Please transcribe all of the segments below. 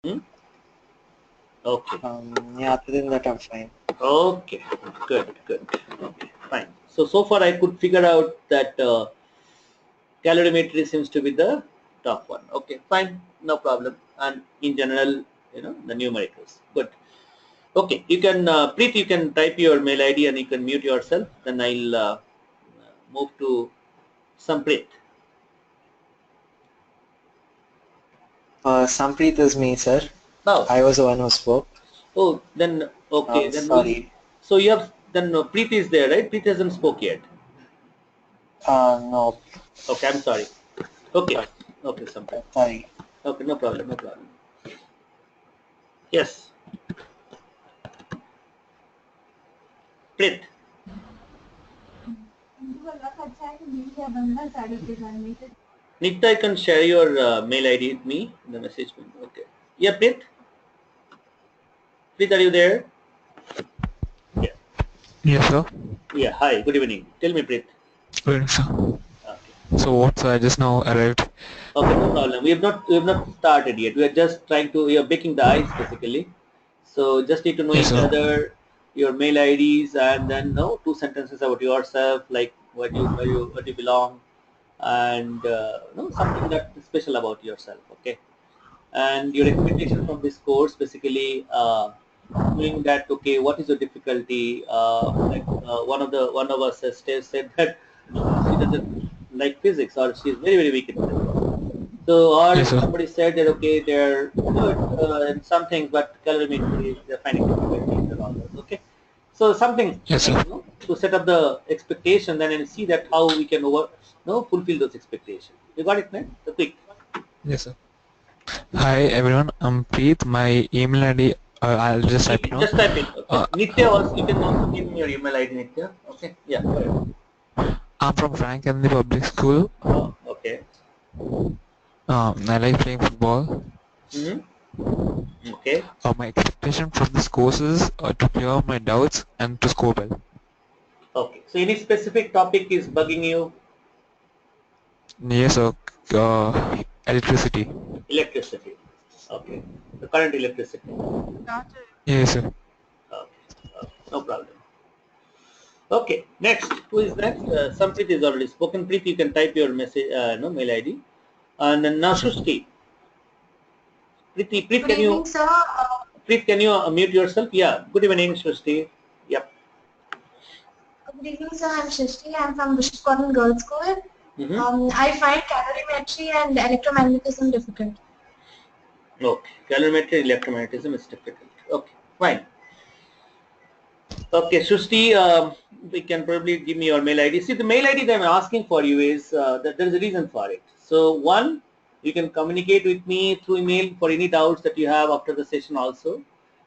Hmm? Okay. Yeah, other than that, I'm fine. Okay. Good. Good. Okay. Fine. So far I could figure out that calorimetry seems to be the top one. Okay. Fine. No problem. And in general, the numericals. Good. Okay. You can, Preet, you can type your mail ID and you can mute yourself. Then I'll move to Sampreet. Sampreet is me, sir. Now, I was the one who spoke. oh, then okay, then we. Sorry. So you have then Preet is there, right? Preet hasn't spoke yet. No, Okay, I'm sorry. Okay, okay, Sampreet. sorry. Okay, no problem, no problem. Yes, Preet. Nikta, you can share your mail ID with me in the message. Okay. Yeah, Preet. Preet, are you there? Yeah. Yes, sir. Yeah. Hi. Good evening. Tell me, Preet. Good evening, sir. Okay. So what, sir? I just now arrived. Okay, no problem. We have not started yet. We are just trying to. We are baking the ice basically. So just need to know Yes, each sir. other, your mail IDs, and then no two sentences about yourself, like what you belong, and something that is special about yourself. Okay, and your expectation from this course basically knowing that okay, what is your difficulty? One of us has said that she doesn't like physics or she is very very weak in physics. So, Yes, or sir. somebody said that okay, they're good in some things, but calorimetry they're finding difficulties and all that. Okay, so something Yes, like sir. to set up the expectation, then and see that how we can fulfill those expectations. You got it, man? The quick. Yes, sir. Hi, everyone. I'm Preet. My email ID, I'll just type it on. Just type it. Okay. Uh, Nitya also, you can also give me your email ID, Nitya. Okay. Yeah. Go ahead. I'm from Frank and the Public School. Oh, okay. I like playing football. Mm-hmm. Okay. My expectation from this course is to clear my doubts and to score well. Okay. So, any specific topic is bugging you? Yes, sir. Electricity. Electricity. Okay. The current electricity. Yes, sir. Okay. Okay. No problem. Okay, next. Who is next? Sampreet is already spoken. Preet, you can type your message, no mail ID. And then now Sure. Srushti. Good evening, sir. Preet, can you mute yourself? Yeah. Good evening, Srushti. Yep. Good evening, sir. I'm Shrishti. I'm from Bishop Cotton Girls School. Mm-hmm. I find calorimetry and electromagnetism difficult. Okay. Calorimetry, electromagnetism is difficult. Okay, fine. Okay, Srushti, we can probably give me your mail ID. See, the mail ID that I'm asking for you is that there is a reason for it. So, one, you can communicate with me through email for any doubts that you have after the session also.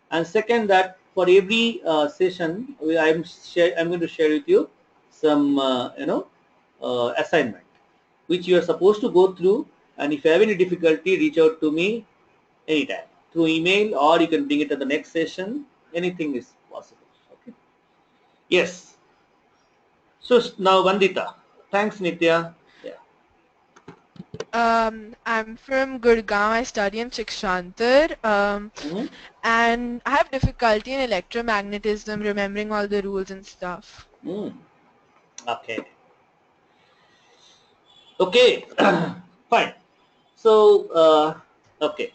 And second, that for every session, I'm going to share with you some, assignment, which you are supposed to go through. And if you have any difficulty, reach out to me anytime through email, or you can bring it to the next session. Anything is possible. Okay. Yes. So now Vandita. Thanks, Nitya. Yeah. I'm from Gurgaon. I study in Shikshantar. Mm-hmm. And I have difficulty in electromagnetism, remembering all the rules and stuff. Okay. Okay. Fine. So okay.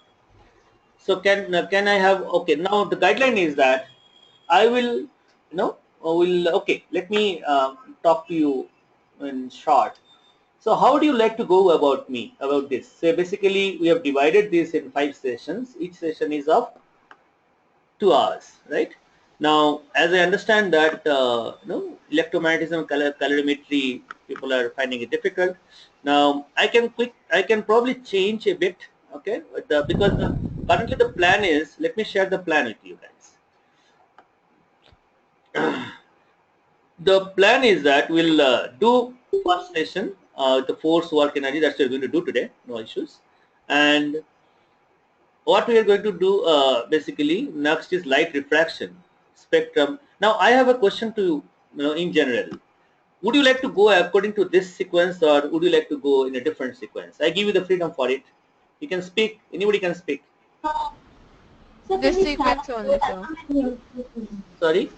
So can I have okay now the guideline is that I will will okay let me talk to you in short. So how do you like to go about this? So basically we have divided this in 5 sessions. Each session is of 2 hours, right? Now, as I understand that electromagnetism, calorimetry, people are finding it difficult. Now, I can probably change a bit, okay? Because currently the plan is, let me share the plan with you guys. The plan is that we'll do first session, the force work energy, that's what we're going to do today, no issues. And what we are going to do basically next is light refraction spectrum. Now I have a question to you, in general. Would you like to go according to this sequence or would you like to go in a different sequence? I give you the freedom for it. You can speak, anybody can speak. This sequence only, sir. Sorry?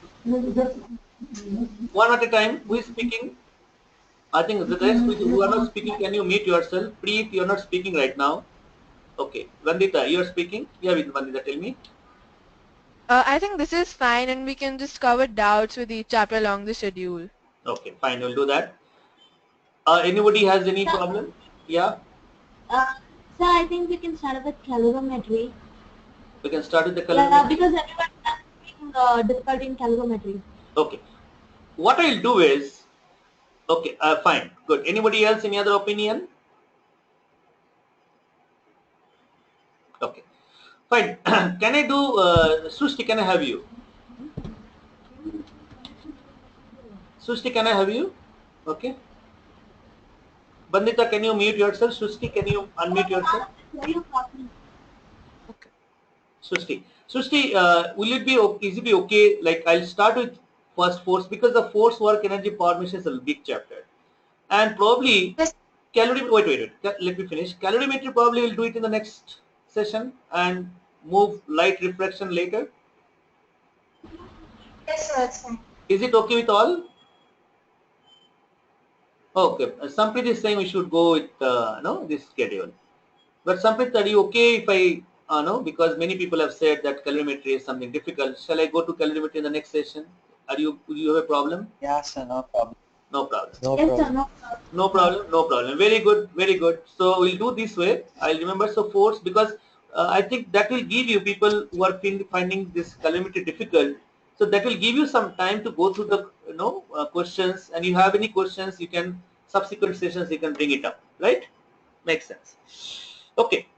One at a time. Who is speaking? I think the rest who are not speaking, can you mute yourself? Preet, you're not speaking right now. Okay. Vandita, you're speaking? Yeah, Vandita, tell me. I think this is fine, and we can just cover doubts with each chapter along the schedule. Okay, fine, we'll do that. Anybody has any problem? Yeah? So I think we can start with calorimetry. We can start with the Yeah, calorimetry. because everyone is having difficulty in calorimetry. Okay. What I'll do is, okay, fine, good. Anybody else, any other opinion? Okay, fine. Can I do, Srushti, can I have you? Srushti, can I have you? Okay. Bandita, can you mute yourself? Srushti, can you unmute yourself? Okay. Srushti, will it be, is it be okay? Like, I'll start with first force, because the force, work, energy, power, mission is a big chapter. And probably, Yes. wait. Let me finish. Calorimetry probably will do it in the next session and move light refraction later. Yes, sir, it's fine. Is it okay with all? Okay. Samprit is saying we should go with no, this schedule. But Samprit, are you okay if I no? Because many people have said that calorimetry is something difficult. Shall I go to calorimetry in the next session? Are you? Do you have a problem? Yeah, sir, no problem. No problem. No Yes, problem. sir, no. No problem, no problem. Very good, very good. So we'll do this way. I'll remember so force, because I think that will give you, people who are finding this calorimetry difficult. So that will give you some time to go through the questions, and you have any questions, you can subsequent sessions you can bring it up. Right? Makes sense. Okay.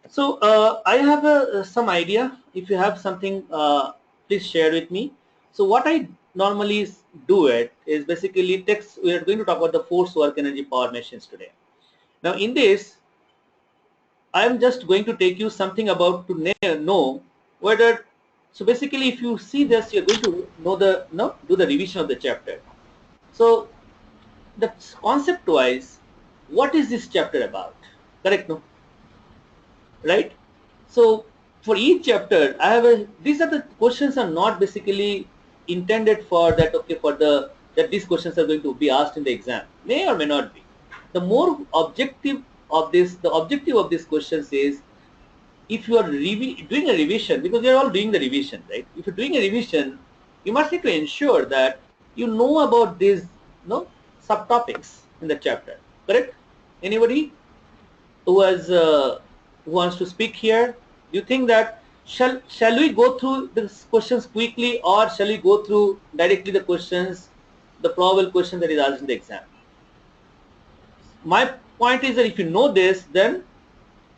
So I have some idea. If you have something, please share with me. So what I normally do it is basically text. We are going to talk about the force, work, energy, power machines today. Now in this, I am just going to take you something about to know whether. So basically, if you see this, you're going to know do the revision of the chapter. So the concept wise, what is this chapter about? Correct? No. Right? So for each chapter, I have these are the questions are not basically intended for that. Okay, for that these questions are going to be asked in the exam. May or may not be. The more objective of this, the objective of these questions is, if you are doing a revision, because we are all doing the revision, right? If you're doing a revision, you must need to ensure that you know about these subtopics in the chapter. Correct? Anybody who has who wants to speak here? Do you think that shall we go through the questions quickly, or shall we go through directly the questions, the probable question that is asked in the exam? My point is that if you know this, then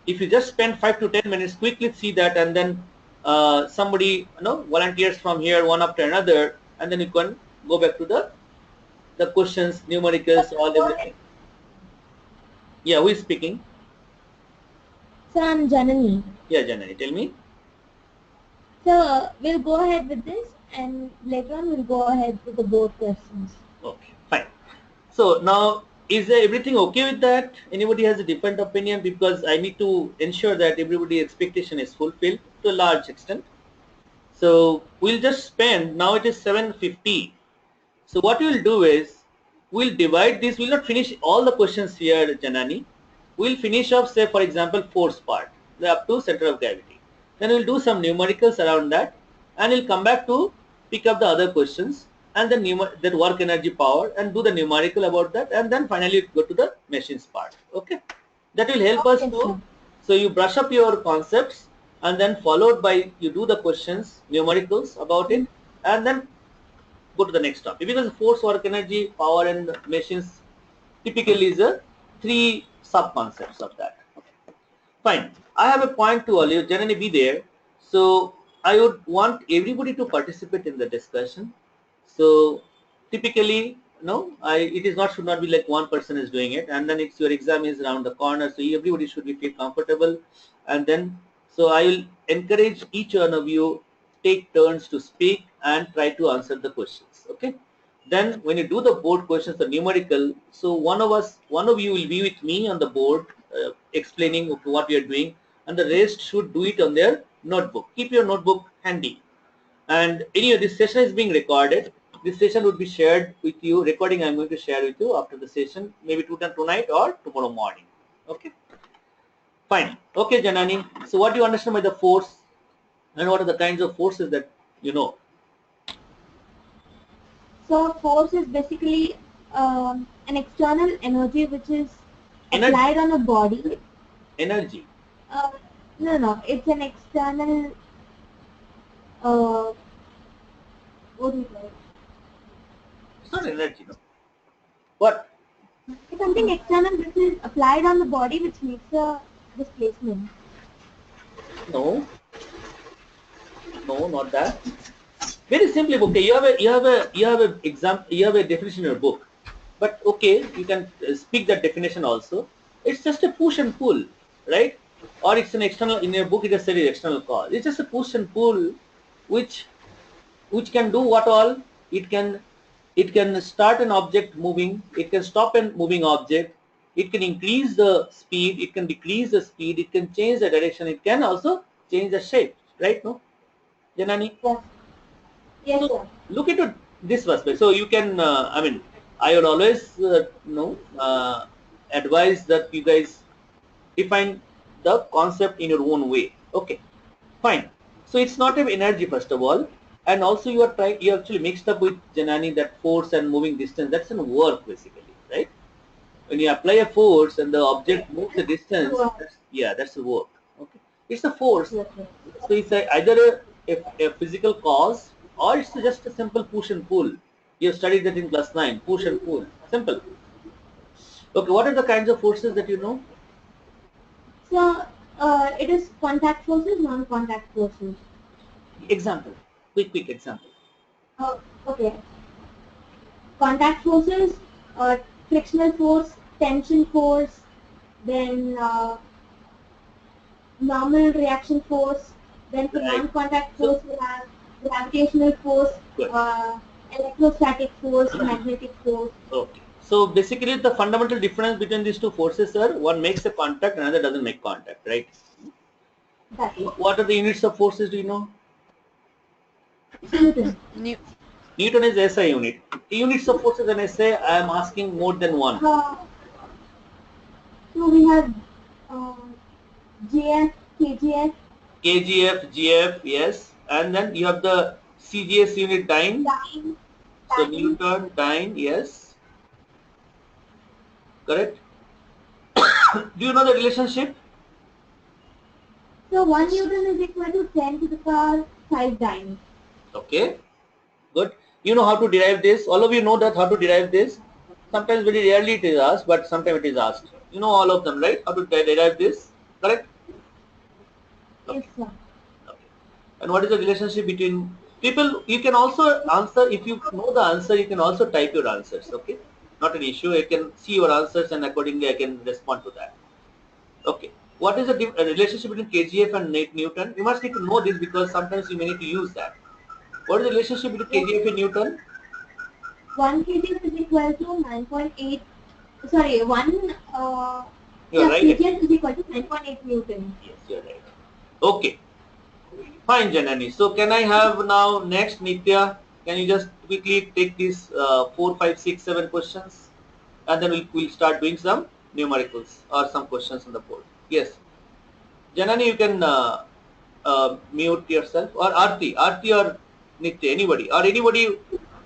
if you just spend 5 to 10 minutes, quickly see that, and then somebody volunteers from here one after another, and then you can go back to the questions, numericals, all everything. Yeah, who is speaking? So I'm Janani. Yeah, Janani, tell me. So we'll go ahead with this, and later on we'll go ahead with the board questions. Okay, fine. So now, is everything okay with that? Anybody has a different opinion? Because I need to ensure that everybody's expectation is fulfilled to a large extent. So we'll just spend, now it is 7:50. So what we'll do is, we'll divide this. We'll not finish all the questions here, Janani. We'll finish off, say for example, force part, up to center of gravity. Then we'll do some numericals around that, and we'll come back to pick up the other questions, and then that work, energy, power, and do the numerical about that, and then finally go to the machines part. Okay, that will help us to. So you brush up your concepts, and then followed by you do the questions, numericals about it, and then go to the next topic, because force, work, energy, power, and machines typically is a 3 sub concepts of that. Okay. Fine. I have a point to all you. Generally be there. So I would want everybody to participate in the discussion. So typically, it is not, should not be like one person is doing it, and then it's your exam is around the corner. So everybody should be feel comfortable, and then so I will encourage each one of you take turns to speak and try to answer the questions. Okay. Then when you do the board questions, the numerical, so one of you will be with me on the board explaining what we are doing, and the rest should do it on their notebook. Keep your notebook handy. And anyway, this session is being recorded. This session would be shared with you. Recording I'm going to share with you after the session, maybe tonight or tomorrow morning. Okay. Fine. Okay, Janani. So what do you understand by the force, and what are the kinds of forces that you know? So force is basically an external energy which is Energy. applied on a body. Energy. No, it's an external. What do you call it? It's not energy, no. What? It's something external which is applied on the body which makes a displacement. No. No, not that. Very simply, okay. You have a definition in your book, but okay, you can speak that definition also. It's just a push and pull, right? Or it's an external. In your book, it has said external cause. It's just a push and pull, which can do what all? It can start an object moving. It can stop a moving object. It can increase the speed. It can decrease the speed. It can change the direction. It can also change the shape, right? No, Janani. Yes. Yes, So sir. look into this perspective. So you can, I would always, advise that you guys define the concept in your own way. Okay, fine. So it's not an energy first of all, and also you actually mixed up with Janani that force and moving distance. That's an work basically, right? When you apply a force and the object moves a distance, that's a work. Okay, it's a force. Yes, sir. So it's either a physical cause or it's just a simple push and pull. You have studied that in class 9, push and pull. Simple. Okay, what are the kinds of forces that you know? So it is contact forces, non-contact forces. Example. Quick example. Okay. Contact forces, frictional force, tension force, then normal reaction force, then for Right. non-contact So- force we have gravitational force, Good. electrostatic force, magnetic force. Okay. So basically the fundamental difference between these two forces are one makes a contact, another doesn't make contact, right? That is What are the units of forces, do you know? Newton. Newton is SI unit. Units of forces when I say I am asking more than one. So we have GF, KGF, KGF, GF, yes. And then you have the CGS unit dyne. dyne, So Newton, dyne, yes. Correct. Do you know the relationship? So 1 Newton is equal to 10 to the power 5 dynes. Okay. Good. You know how to derive this. All of you know that how to derive this. Sometimes very rarely it is asked, but sometimes it is asked. You know all of them, right? How to derive this. Correct. Yes, sir. Okay. And what is the relationship between people? You can also answer, if you know the answer, you can also type your answers. Okay. Not an issue. I can see your answers and accordingly I can respond to that. Okay. What is the relationship between KGF and Newton? You must need to know this because sometimes you may need to use that. What is the relationship between KGF and Newton? 1 kgf is equal to 9.8. Sorry, 1 You're right. kgf is equal to 9.8 Newton. Yes, you're right. Okay. Fine, Janani. So can I have now next Nitya? Can you just quickly take these 4, 5, 6, 7 questions, and then we'll start doing some numericals or some questions on the board. Yes. Janani, you can mute yourself, or Aarti or Nitya, anybody who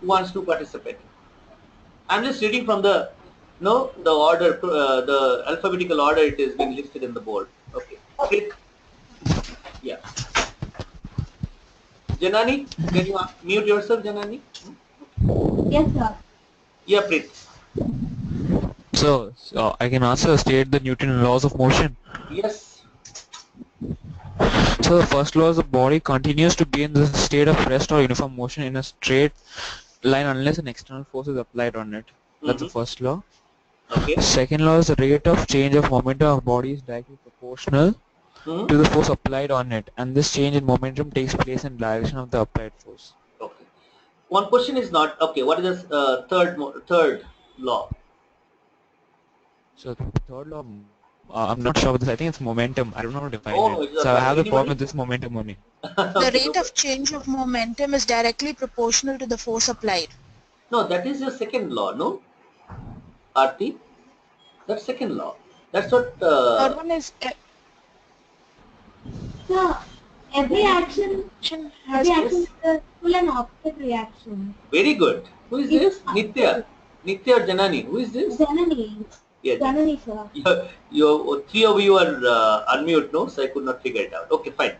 wants to participate. I'm just reading from the order, the alphabetical order it is being listed in the board. Okay. Yeah. Janani, can you mute yourself, Janani? Yes, sir. Yeah, Preet. So I can also state the Newton laws of motion. Yes. So the first law is the body continues to be in the state of rest or uniform motion in a straight line unless an external force is applied on it. That's the first law. Okay. Second law is the rate of change of momentum of body is directly proportional to the force applied on it, and this change in momentum takes place in direction of the applied force. Okay. One question is not okay. What is the third law? So third law of I'm not sure of this. I think it's momentum. I don't know how to define No, it. it's So I have the anybody? problem with this momentum only. The rate of change of momentum is directly proportional to the force applied. No, that is your second law, no? Aarti? That's second law. That's what. Third one is So every action has is a full and opposite reaction. Very good. Who is It's this? Nitya. Nitya or Janani? Who is this? Janani. Yeah. Janani, sir. Three of you are unmute, no? So I could not figure it out. Okay, fine.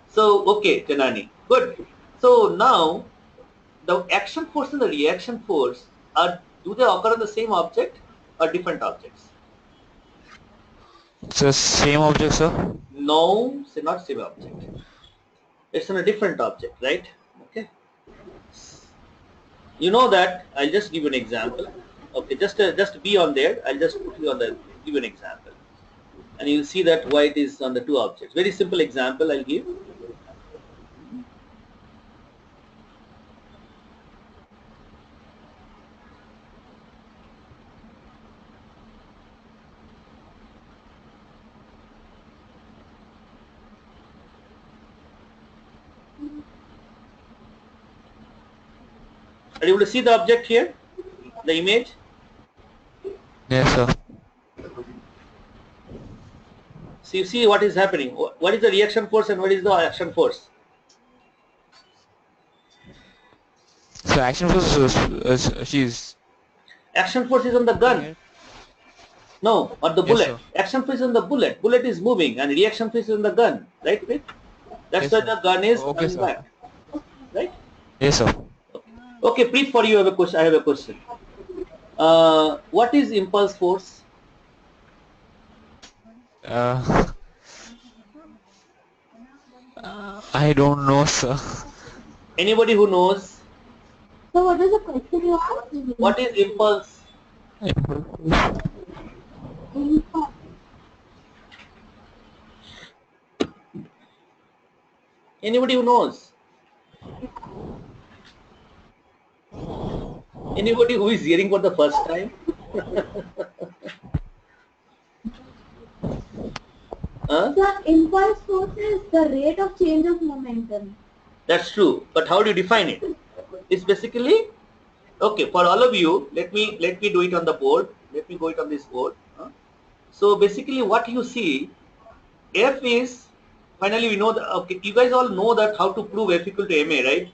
So, okay, Janani. Good. So now, the action force and the reaction force, do they occur on the same object or different objects? So same object, sir? No, it's not same object. It's on a different object, right? Okay. You know that. I'll just give you an example. Okay, just be on there. I'll just put you on the give you an example, and you'll see that why it is on the two objects. Very simple example I'll give. Are you able to see the object here? The image? Yes, sir. So you see what is happening. What is the reaction force and what is the action force? So action force is Action force is on the gun. No, on the Yes, bullet. sir. Action force is on the bullet. Bullet is moving and reaction force is on the gun. Right? Right? That's Yes, why sir. the gun is Okay, coming sir. back. Right? Yes, sir. Okay, Preet, for you I have a question. I have a question. What is impulse force? I don't know, sir. Anybody who knows So what was the question you asked? what is impulse? Anybody who knows? Anybody who is hearing for the first time? Huh? The impulse force is the rate of change of momentum. That's true. But how do you define it? It's basically okay for all of you. Let me do it on the board. Let me go it on this board. So basically, what you see, F is finally we know that. Okay, you guys all know that how to prove F equal to ma, right?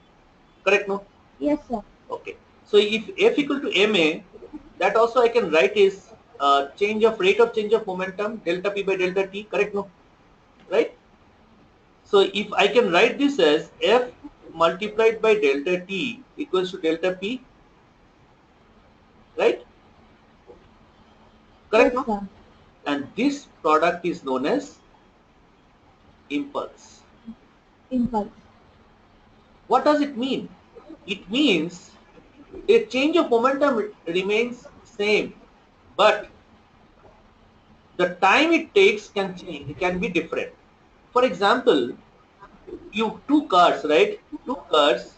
Correct, no? Yes, sir. Okay. So if F equal to ma, that also I can write is rate of change of momentum delta p by delta t. Correct, no? Right? So if I can write this as F multiplied by delta t equals to delta p, right? Correct, Yes, no? sir. And this product is known as impulse. Impulse. What does it mean? It means a change of momentum remains same, but the time it takes can change. It can be different. For example, you two cars, right? Two cars.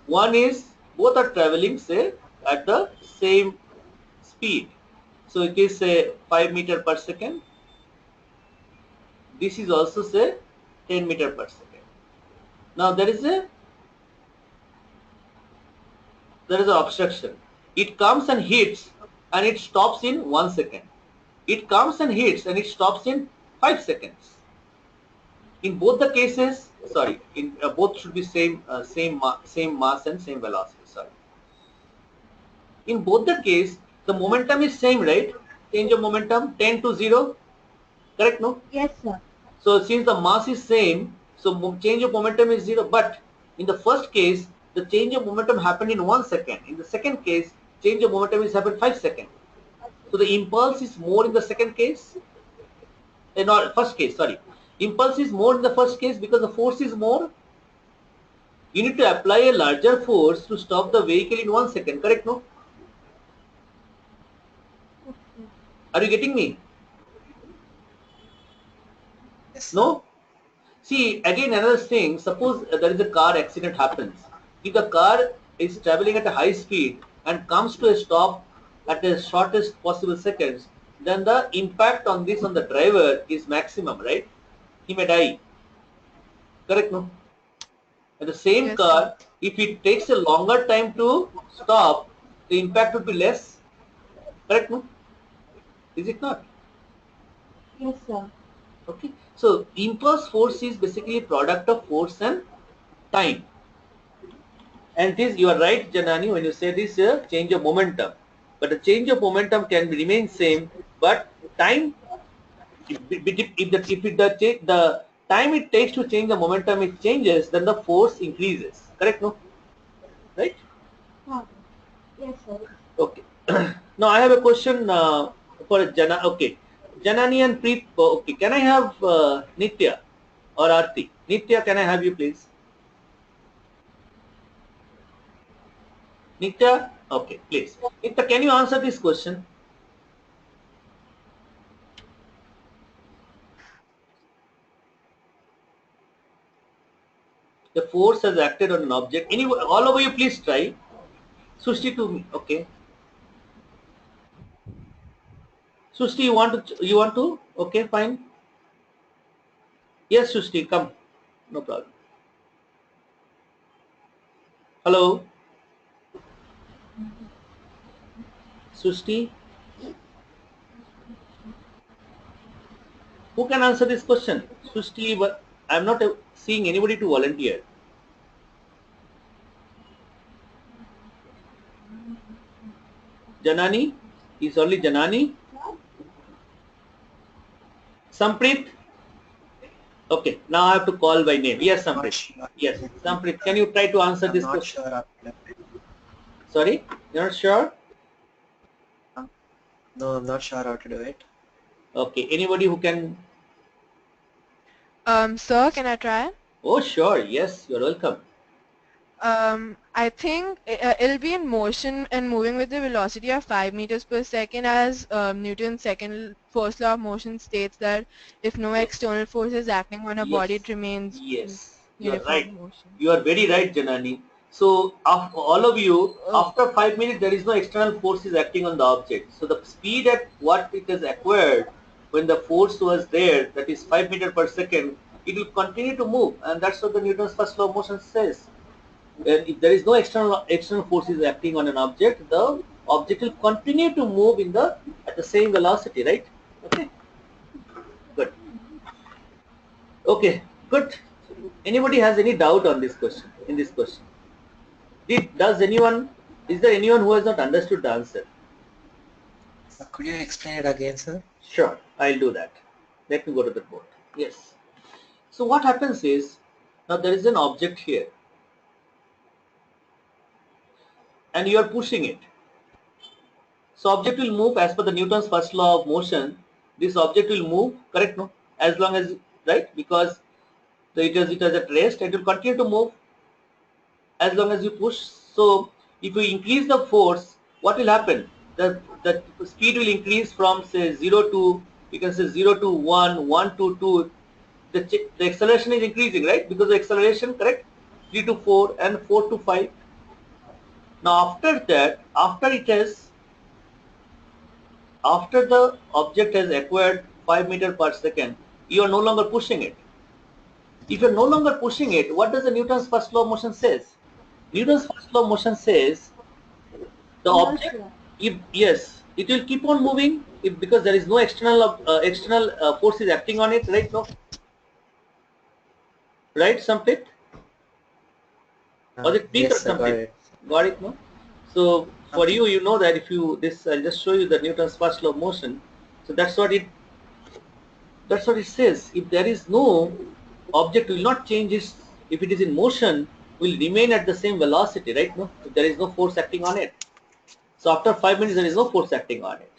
One is both are traveling say at the same speed. So it is say 5 meter per second. This is also say 10 meter per second. Now there is an obstruction. It comes and hits and it stops in 1 second. It comes and hits and it stops in 5 seconds. In both the cases, sorry, in both should be same mass and same velocity. Sorry. In both the case, the momentum is same, right? Change of momentum 10 to 0. Correct, no? Yes, sir. So since the mass is same, so change of momentum is 0. But in the first case, the change of momentum happened in 1 second. In the second case, change of momentum is happened 5 seconds. So the impulse is more in the second case. Not first case, sorry. Impulse is more in the first case because the force is more. You need to apply a larger force to stop the vehicle in 1 second. Correct, no? Are you getting me? Yes. No? See, again another thing, suppose there is a car accident happens. If the car is traveling at a high speed and comes to a stop at the shortest possible seconds, then the impact on this on the driver is maximum, right? He may die. Correct, no? And the same Yes, car, if it takes a longer time to stop, the impact would be less. Correct, no? Is it not? Yes, sir. Okay. So impulse force is basically a product of force and time. And this, you are right, Janani, when you say this change of momentum. But the change of momentum can remain same, but time, the time it takes to change the momentum, it changes, then the force increases. Correct, no? Right? Yes, sir. Okay. Now I have a question for Jana. Okay, Janani and Preet. Okay, can I have Nitya or Aarti? Nitya, can I have you, please? Nitya. Okay, please. Nitya, can you answer this question? The force has acted on an object. All of you, please try. Sushti to me. Okay. Sushti, you want to? You want to? Okay, fine. Yes, Sushti, come. No problem. Hello. Sushti. Who can answer this question? Sushti, but I'm not seeing anybody to volunteer. Janani? Is only Janani? Sampreet? Okay, now I have to call by name. Yes, Sampreet. Yes, Sampreet, can you try to answer this question? I'm not sure. Sorry? You're not sure? No, I'm not sure how to do it. Okay, anybody who can? Sir, can I try? Oh, sure. Yes, you're welcome. I think it'll be in motion and moving with the velocity of 5 meters per second, as Newton's second first law of motion states that if no external force is acting on a body, it remains in Yes, you are uniform right. motion. You are very right, Janani. So, all of you, after 5 minutes, there is no external force is acting on the object. So, the speed at what it has acquired when the force was there, that is 5 meters per second, it will continue to move, and that's what the Newton's first law of motion says. If there is no external forces acting on an object, the object will continue to move at the same velocity, right? Okay, good. Okay, good. Anybody has any doubt on this question? In this question, is there anyone who has not understood the answer? Could you explain it again, sir? Sure, I'll do that. Let me go to the board. Yes. So what happens is, now there is an object here, and you are pushing it. So object will move as per the Newton's first law of motion. This object will move, correct, no? As long as, right, because it is at rest, it will continue to move as long as you push. So if you increase the force, what will happen? The speed will increase from, say, 0 to, you can say 0 to 1, 1 to 2. The acceleration is increasing, right? Because the acceleration, correct? 3 to 4 and 4 to 5. Now after that, after the object has acquired 5 meters per second, you are no longer pushing it. If you are no longer pushing it, what does the Newton's first law of motion says? Newton's first law of motion says the object, yes, it will keep on moving because there is no external forces acting on it, right? No, right, Sampit? Was it Preet or Yes, sir, got Sampit? it. Got it, no? So for you, you know that if you I'll just show you the Newton's first law of motion. So that's what it says. If there is no object will not change if it is in motion, will remain at the same velocity, right? No, if there is no force acting on it. So after 5 minutes, there is no force acting on it.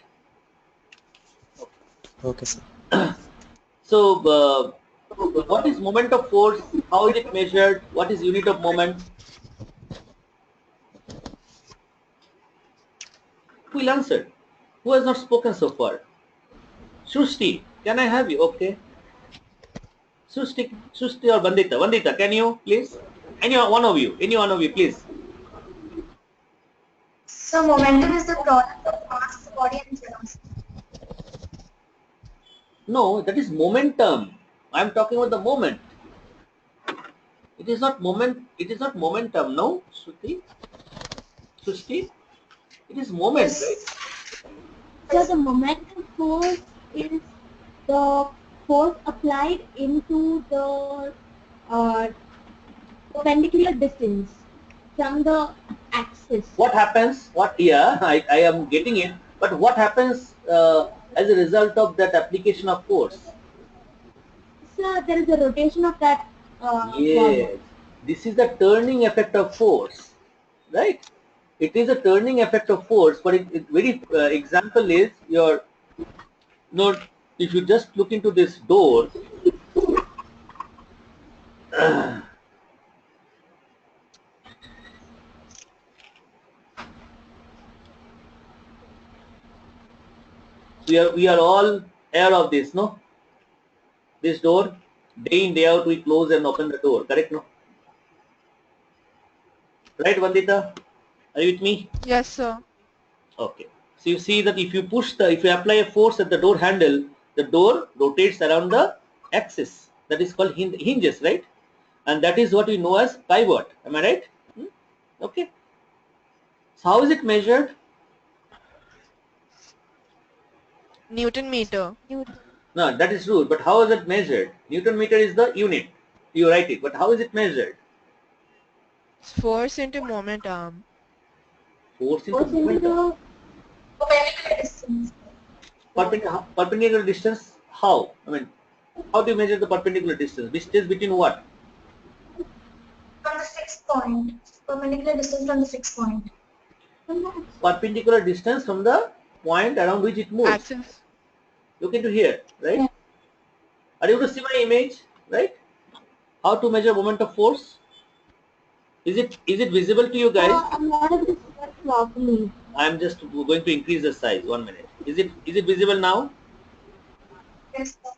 Okay, sir. So what is moment of force? How is it measured? What is unit of moment? Who will answer? Who has not spoken so far? Shushti, can I have you? Okay. Shushti or Vandita? Vandita, can you please? Any one of you, please. So momentum is the product of mass, body and velocity. No, that is momentum. I am talking about the moment. It is not moment. It is not momentum. No, Shruti. Srushti. It is moment, right? Yes. So the momentum force is the force applied into the uh, perpendicular distance from the axis. What happens? What? Yeah, I am getting it. But what happens as a result of that application of force? So there is a rotation of that body. Yes, this is the turning effect of force, right? It is a turning effect of force, but it very example is your note. If you just look into this door, we are all aware of this, no? This door, day in day out, we close and open the door. Correct, no? Right, Vandita? Are you with me? Yes, sir. Okay. So you see that if you apply a force at the door handle, the door rotates around the axis. That is called hinges, right? And that is what we know as pivot. Am I right? Okay. So how is it measured? Newton meter. No, that is true. But how is it measured? Newton meter is the unit. You write it. But how is it measured? Force into momentum. Force into Force into momentum. the Perpendicular distance. Perpendicular distance. How? I mean, how do you measure the perpendicular distance? Distance between what? From the fixed point. Perpendicular distance from the fixed point. Perpendicular distance from the point around which it moves. Axis. Look into here, right? Yeah. Are you able to see my image, right? How to measure moment of force? Is it visible to you guys? I'm not able to see it properly. I'm just going to increase the size. 1 minute. Is it visible now? Yes, sir.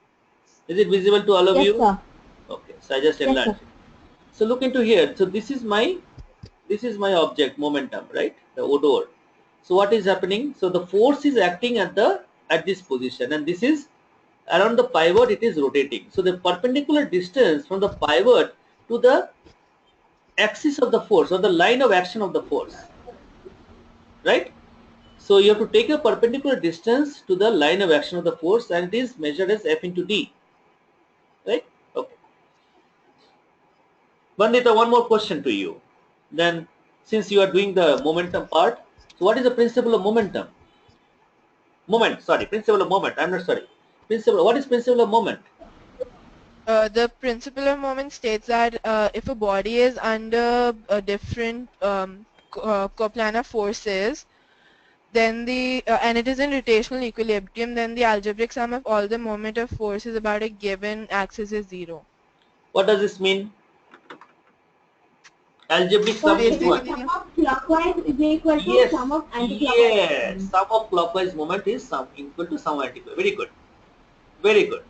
Is it visible to all of Yes, you? sir. Okay, so I just Yes, enlarged sir. it. So look into here. So this is my object momentum, right? The odor. So what is happening? So the force is acting at this position, and this is around the pivot. It is rotating. So the perpendicular distance from the pivot to the axis of the force, or the line of action of the force, right? So you have to take a perpendicular distance to the line of action of the force, and it is measured as F into D, right? Okay. Vandita, one more question to you. Then, since you are doing the momentum part, so what is the principle of momentum? Principle of moment. I'm not sorry. Principle. What is principle of moment? The principle of moment states that if a body is under different coplanar forces, then and it is in rotational equilibrium, then the algebraic sum of all the moment of forces about a given axis is 0. What does this mean? Algebraic So sum is what? sum of clockwise is equal to Yes. sum of anti-clockwise. Yes. Sum of clockwise moment is sum equal to sum of anti-clockwise. Very good. Very good.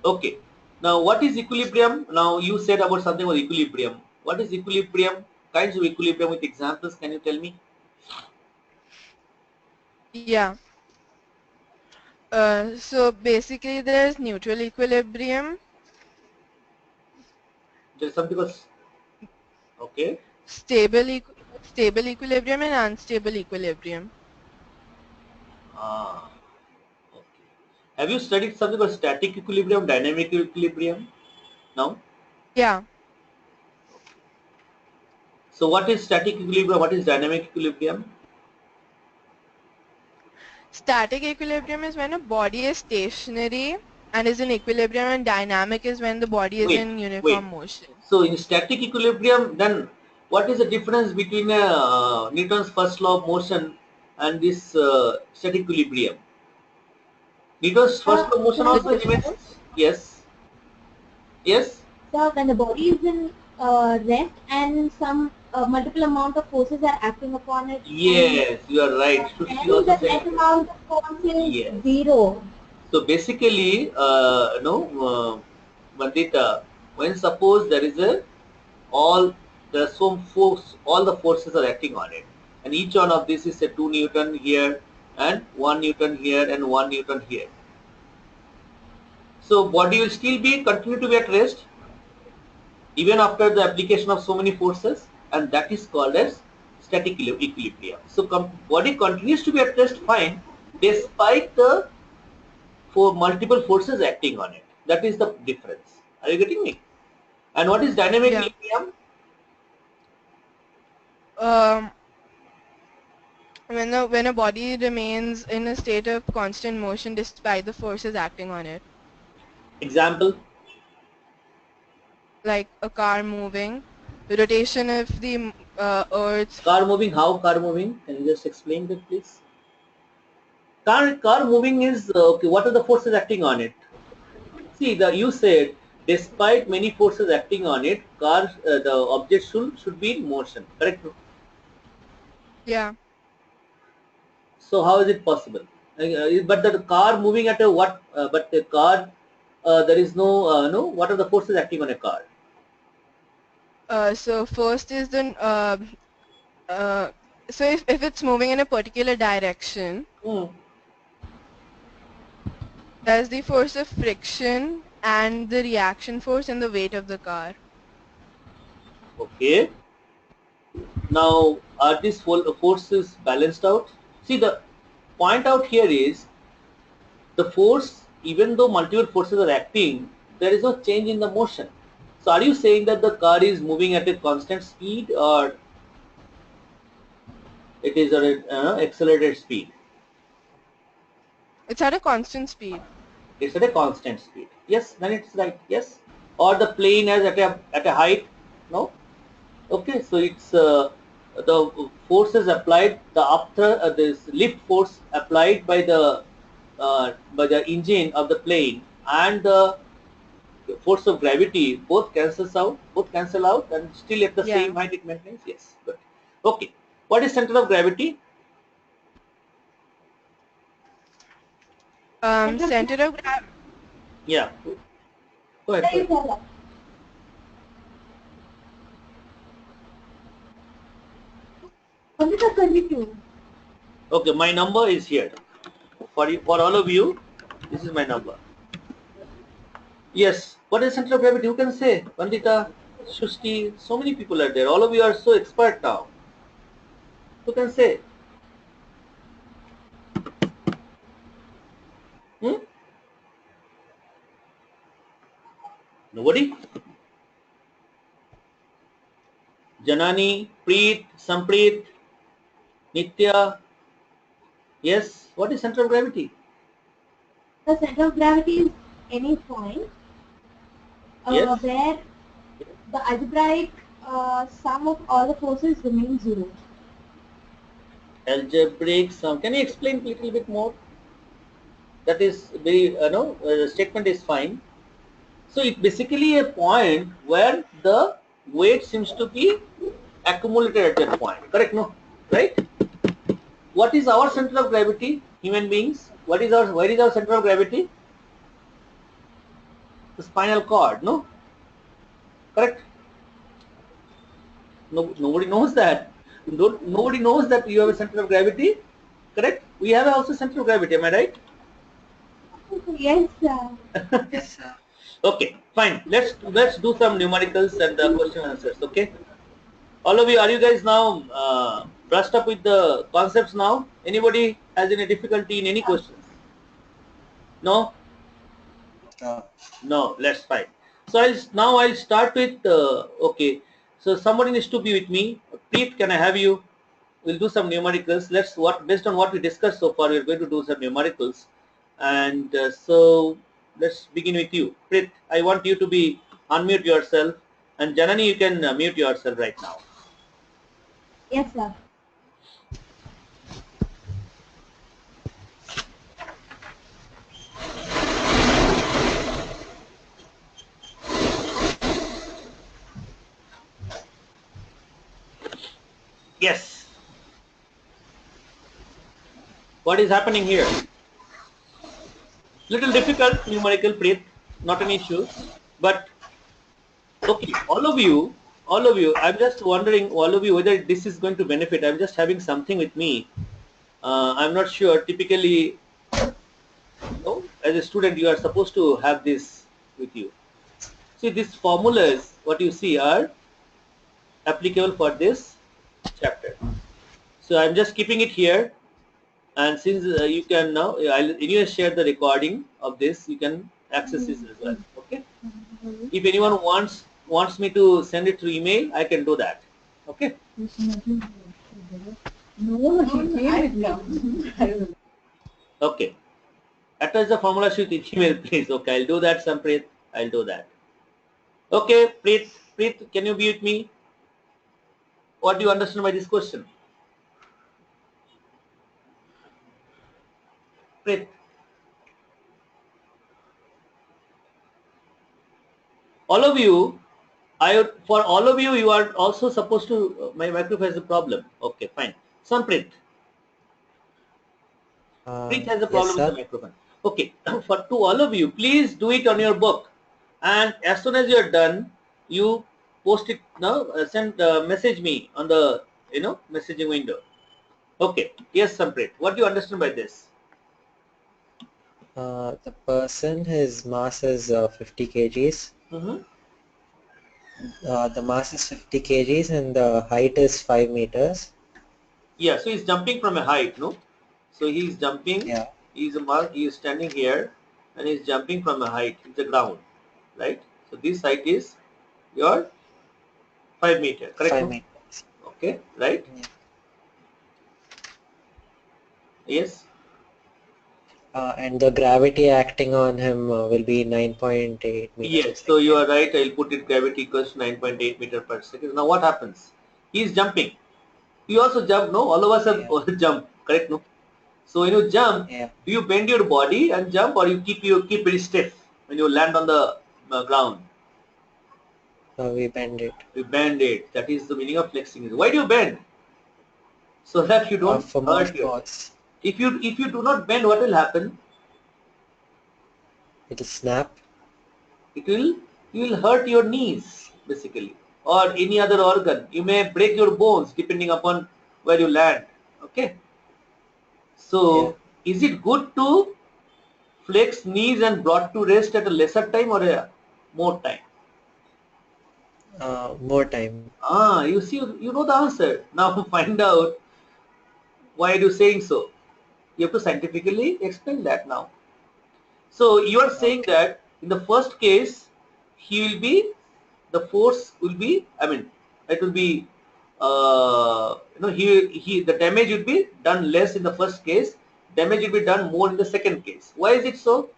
Okay. Now, what is equilibrium? Now, you said about something about equilibrium. What is equilibrium? Kinds of equilibrium with examples. Can you tell me? Yeah. So basically there's neutral equilibrium, There is something called. Okay. stable equilibrium and unstable equilibrium. Ah. Okay. Have you studied something called static equilibrium, dynamic equilibrium? No. Yeah. So, what is static equilibrium? What is dynamic equilibrium? Static equilibrium is when a body is stationary and is in equilibrium, and dynamic is when the body is in uniform Wait. motion. So, in static equilibrium, then what is the difference between Newton's first law of motion and this static equilibrium? Newton's first law of motion also remains. Yes. Yes. So when the body is in rest and some multiple amount of forces are acting upon it, Yes, you are right. and Shruti the also net said. amount of force is Yes. 0. So basically, Vandita, when suppose there is there are some force, all the forces are acting on it, and each one of this is a 2 Newton here, and 1 Newton here, and 1 Newton here. So body will still continue to be at rest even after the application of so many forces, and that is called as static equilibrium. So body continues to be at rest fine despite the multiple forces acting on it. That is the difference. Are you getting me? And what is dynamic Yeah. equilibrium? When a body remains in a state of constant motion despite the forces acting on it, Example? like a car moving, the rotation of the Earth's. Car moving, how car moving? Can you just explain that please? Car moving is, okay, what are the forces acting on it? See, you said despite many forces acting on it, the object should be in motion, correct? Yeah. So how is it possible? But the car moving at a what? But the car, there is no. What are the forces acting on a car? So first is the so if it's moving in a particular direction, there's the force of friction and the reaction force and the weight of the car. Okay. Now, are these forces balanced out? See, the point out here is the force, even though multiple forces are acting, there is no change in the motion. So, are you saying that the car is moving at a constant speed, or it is at an accelerated speed? It's at a constant speed. It's at a constant speed. Yes, then it's right. Yes. Or the plane is at a height. No. Okay. So it's the forces applied, this lift force applied by the engine of the plane, and the force of gravity both cancel out, and still at the Yeah. same height it maintains. Yes. Good. Okay. What is center of gravity? Center of gravity. Yeah. Go ahead. Okay, my number is here. For all of you, this is my number. Yes. What is center of gravity? You can say, Vandita, Shushti, so many people are there. All of you are so expert now. You can say. Nobody? Janani, Preet, Sampreet, Nitya. Yes. What is center of gravity? The center of gravity is any point Yes. where the algebraic sum of all the forces remains 0. Algebraic sum. Can you explain a little bit more? That is very, the statement is fine. So it's basically a point where the weight seems to be accumulated at that point. Correct? No? Right? What is our center of gravity, human beings? Where is our center of gravity? The spinal cord, no? Correct? No, nobody knows that. Nobody knows that you have a center of gravity. Correct? We have also center of gravity. Am I right? Yes, sir. Yes, sir. Okay, fine. Let's do some numericals and question answers. Okay. All of you, are you guys now brushed up with the concepts now? Anybody has any difficulty in any questions? No? No, let's fine. So I'll start with, okay. So somebody needs to be with me. Preet, can I have you? We'll do some numericals. Based on what we discussed so far, we're going to do some numericals. And so let's begin with you. Preet, I want you to unmute yourself. And Janani, you can mute yourself right now. Yes, sir. Yes. What is happening here? Little difficult numerical, Preet, not an issue. But okay, all of you, I'm just wondering, all of you, whether this is going to benefit. I'm just having something with me. I'm not sure. Typically, as a student, you are supposed to have this with you. See, these formulas, what you see, are applicable for this chapter. So I'm just keeping it here, and since you can now, I'll anyway share the recording of this. You can access this as well. Okay. If anyone wants me to send it through email, I can do that. Okay. Okay. Attach the formula sheet in email, please. Okay, I'll do that, Samprit. I'll do that. Okay, Preet, can you be with me? What do you understand by this question? Preet. All of you, for all of you, you are also supposed to, my microphone has a problem. Okay, fine. Samprit. Preet has a Yes, problem with sir. the microphone. Okay, for to all of you, please do it on your book. And as soon as you are done, you post it now, send message me on the messaging window. Okay, yes, Samprit, what do you understand by this? The person, his mass is 50 kgs. Mm-hmm. The mass is 50 kgs and the height is 5 meters. Yeah, so he's jumping from a height, no? So he's jumping, Yeah. he is standing here and he's jumping from a height, it's the ground, right? So this height is your 5 meter, correct? 5 No? meters. Okay, right? Yeah. Yes. And the gravity acting on him will be 9.8 meters per Yes, so second. you are right. I'll put it gravity equals to 9.8 meter per second. Now what happens? He is jumping. You also jump, no? All of us have Yeah. jump, correct? No. So when you jump, Yeah. do you bend your body and jump, or you keep very stiff when you land on the ground? We bend it. You bend it. That is the meaning of flexing. Why do you bend? So that you don't For more hurt yourself. force. If you do not bend, what will happen? It'll snap. You will hurt your knees basically, or any other organ. You may break your bones depending upon where you land. Okay. Yeah. So is it good to flex knees and brought to rest at a lesser time or a more time? More time. You see, you know the answer. Now find out why are you saying so. You have to scientifically explain that now. So you are saying Okay. that in the first case, the force will be, I mean, it will be, the damage will be done less in the first case, damage will be done more in the second case. Why is it so?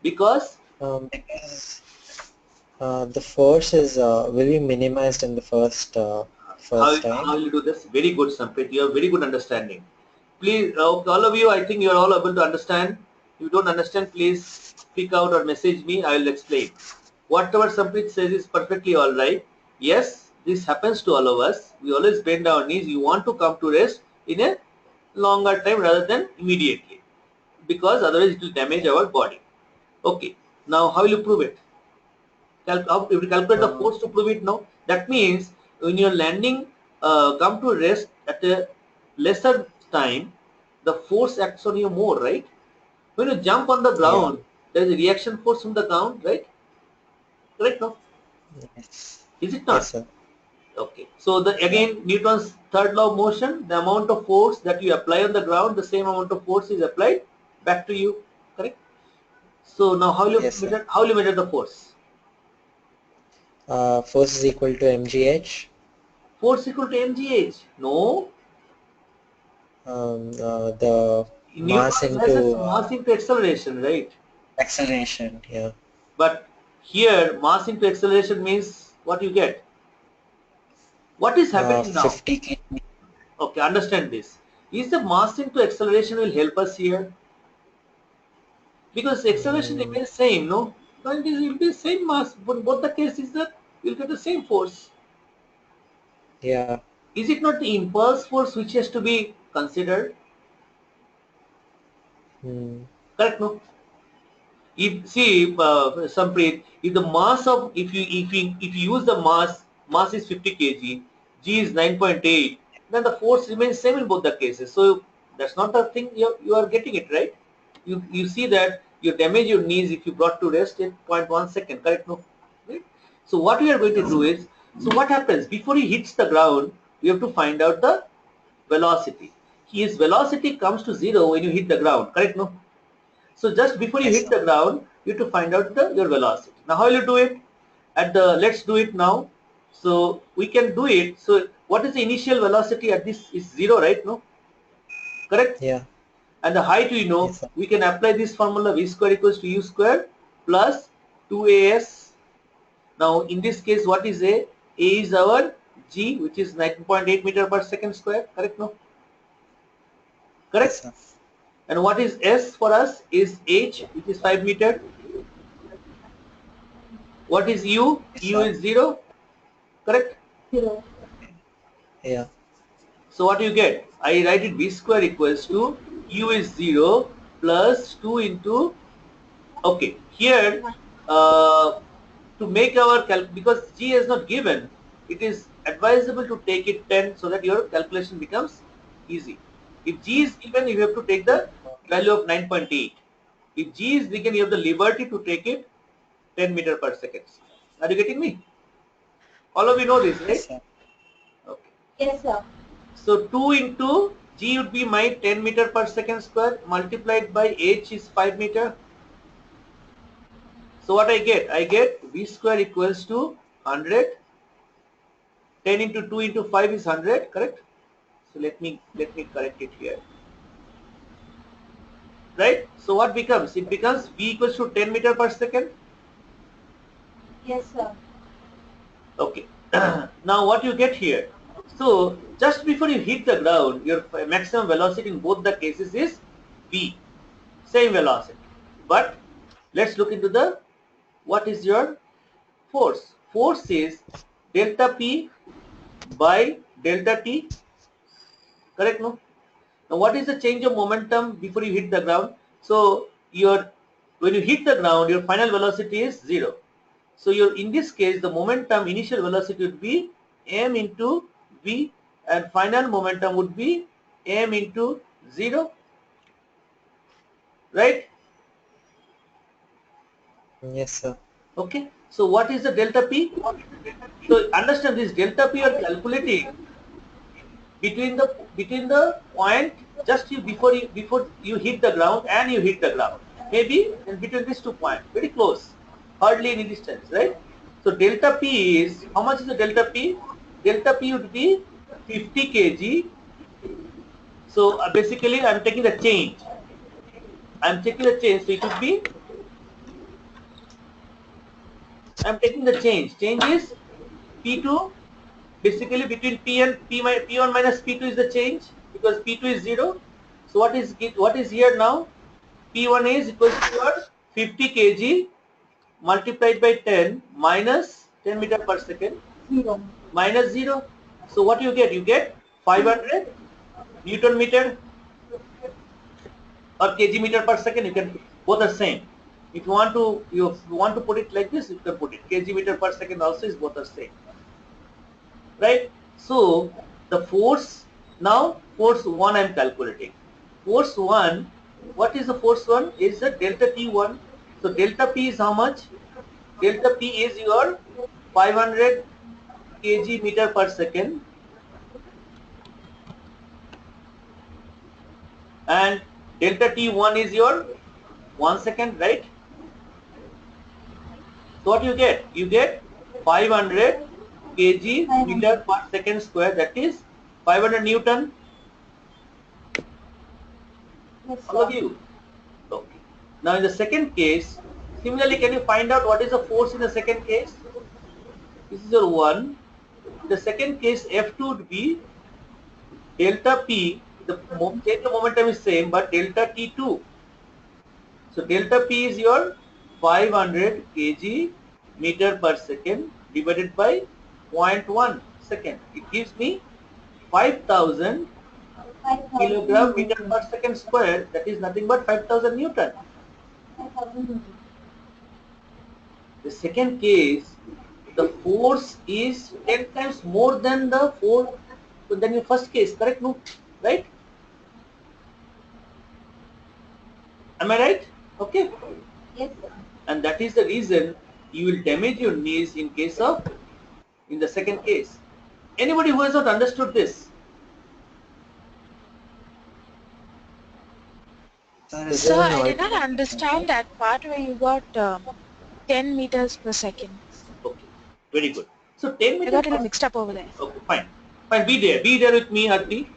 Because Because the force is will be minimized in the first time. how will you do this? Very good, Samprit. You have very good understanding. Please, all of you, I think you are all able to understand. If you don't understand, please speak out or message me. I will explain. Whatever Samprit says is perfectly all right. Yes, this happens to all of us. We always bend our knees. You want to come to rest in a longer time rather than immediately, because otherwise it will damage our body. Okay. Now, how will you prove it? If you calculate the force to prove it now, that means when you're landing, come to rest at a lesser time, the force acts on you more, right? When you jump on the Yeah. ground, there is a reaction force from the ground, right? Correct, no? Yes. Is it Yes, not? sir. Okay. So again, Newton's third law of motion, the amount of force that you apply on the ground, the same amount of force is applied back to you, correct? So now how will you Yes, sir. measure the force? Force is equal to mgh. Force equal to mgh. No. The Newton mass measures into mass into acceleration, right? acceleration. Yeah. But here, mass into acceleration means what you get. What is happening now? 50 kg. Okay, understand this. Is the mass into acceleration will help us here? Because acceleration remains same, no? But it will be same mass, but both the case is that you'll get the same force. Yeah. Is it not the impulse force which has to be considered? Correct, no? If see Samprit, if the mass of if you use the mass is 50 kg, g is 9.8, then the force remains same in both the cases. So that's not the thing you are getting it right. you see that you damage your knees if you brought to rest at 0.1 second, correct? No, right? So what we are going to do is, so what happens before he hits the ground, we have to find out the velocity. His velocity comes to 0 when you hit the ground, correct? No. So just before you Yes, hit sir. the ground, you have to find out your velocity. Now how will you do it? Let's do it now. So we can do it. So what is the initial velocity at this is 0, right? No, correct? Yeah. And the height we know, Yes, sir. we can apply this formula, v square equals to u square plus 2as. Now in this case, what is A? A is our g, which is 9.8 meter per second square, correct? No, Yes, correct? sir. And what is S for us is h, which is 5 meter. What is u? Yes, U sir. is 0, correct? 0. Yeah. So what do you get? I write it v square equals to u is 0 plus 2 into, okay, here to make our because g is not given, it is advisable to take it 10 so that your calculation becomes easy. If g is given, you have to take the value of 9.8. If g is given, you have the liberty to take it 10 meter per second. Are you getting me? All of you know this, Yes, right? sir. Okay. Yes, sir. So 2 into g would be my 10 meter per second square multiplied by h is 5 meter. So what I get? I get v square equals to 100. 10 into 2 into 5 is 100, correct? So let me correct it here. Right? So what becomes? It becomes v equals to 10 meter per second. Yes, sir. Okay. Now what you get here? So just before you hit the ground, your maximum velocity in both the cases is v, same velocity. But let's look into the what is your force. Force is delta p by delta t, correct? No. Now what is the change of momentum before you hit the ground? So when you hit the ground, your final velocity is 0. So in this case, the momentum initial velocity would be m into v, and final momentum would be m into 0, right? Yes, sir. Okay. So what is the delta p? So understand this delta p you are calculating between the point just before you hit the ground and you hit the ground, maybe in between these 2 points, very close, hardly any distance, right? So delta p is, how much is the delta p? Delta p would be 50 kg. So basically I'm taking the change, I'm taking the change, so it would be, I'm taking the change is p2, basically between p and p1 minus p2 is the change, because p2 is 0. So what is here now? P1 is equals to your 50 kg multiplied by 10 minus 10 meter per second 0. minus 0. So what you get? You get 500 Newton meter or kg meter per second. You can, both are same. If you want to put it like this, you can put it kg meter per second also is, both are same, right? So the force, now force 1 I am calculating. Force 1, what is the force 1? Is the delta T1. So delta P is how much? Delta P is your 500 kg meter per second, and delta T1 is your 1 second, right? So what you get? You get 500 kg 500. meter per second square, that is 500 Newton. Yes, All of sir. you. Okay. Now in the second case, similarly, can you find out what is the force in the second case? This is your 1. The second case, F2 would be delta P, the change of momentum is same, but delta T2. So delta P is your 500 kg meter per second divided by 0.1 second. It gives me 5000 kilogram 5,000 meter Newton. per second square, that is nothing but 5000 Newton. 5,000 Newton. The second case, the force is 10 times more than the force than your first case, correct? No, right? Am I right? Okay. Yes, sir. And that is the reason you will damage your knees in the second case. Anybody who has not understood this? Is Sir, there an I did not alternate? understand that part where you got 10 meters per second. Okay, very good. So 10 I meters. got a little mixed up over there. Okay, fine. Fine, be there with me, Harti.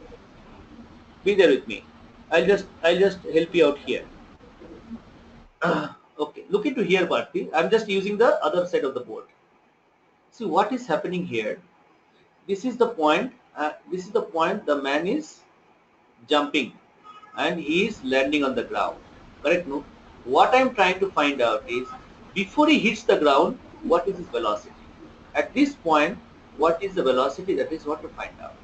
Be there with me. I'll just help you out here. Okay, look into here, Bharti. I'm just using the other side of the board. See what is happening here. This is the point. This is the point. The man is jumping, and he is landing on the ground. Correct? No. What I'm trying to find out is before he hits the ground, what is his velocity? At this point, what is the velocity? That is what to find out.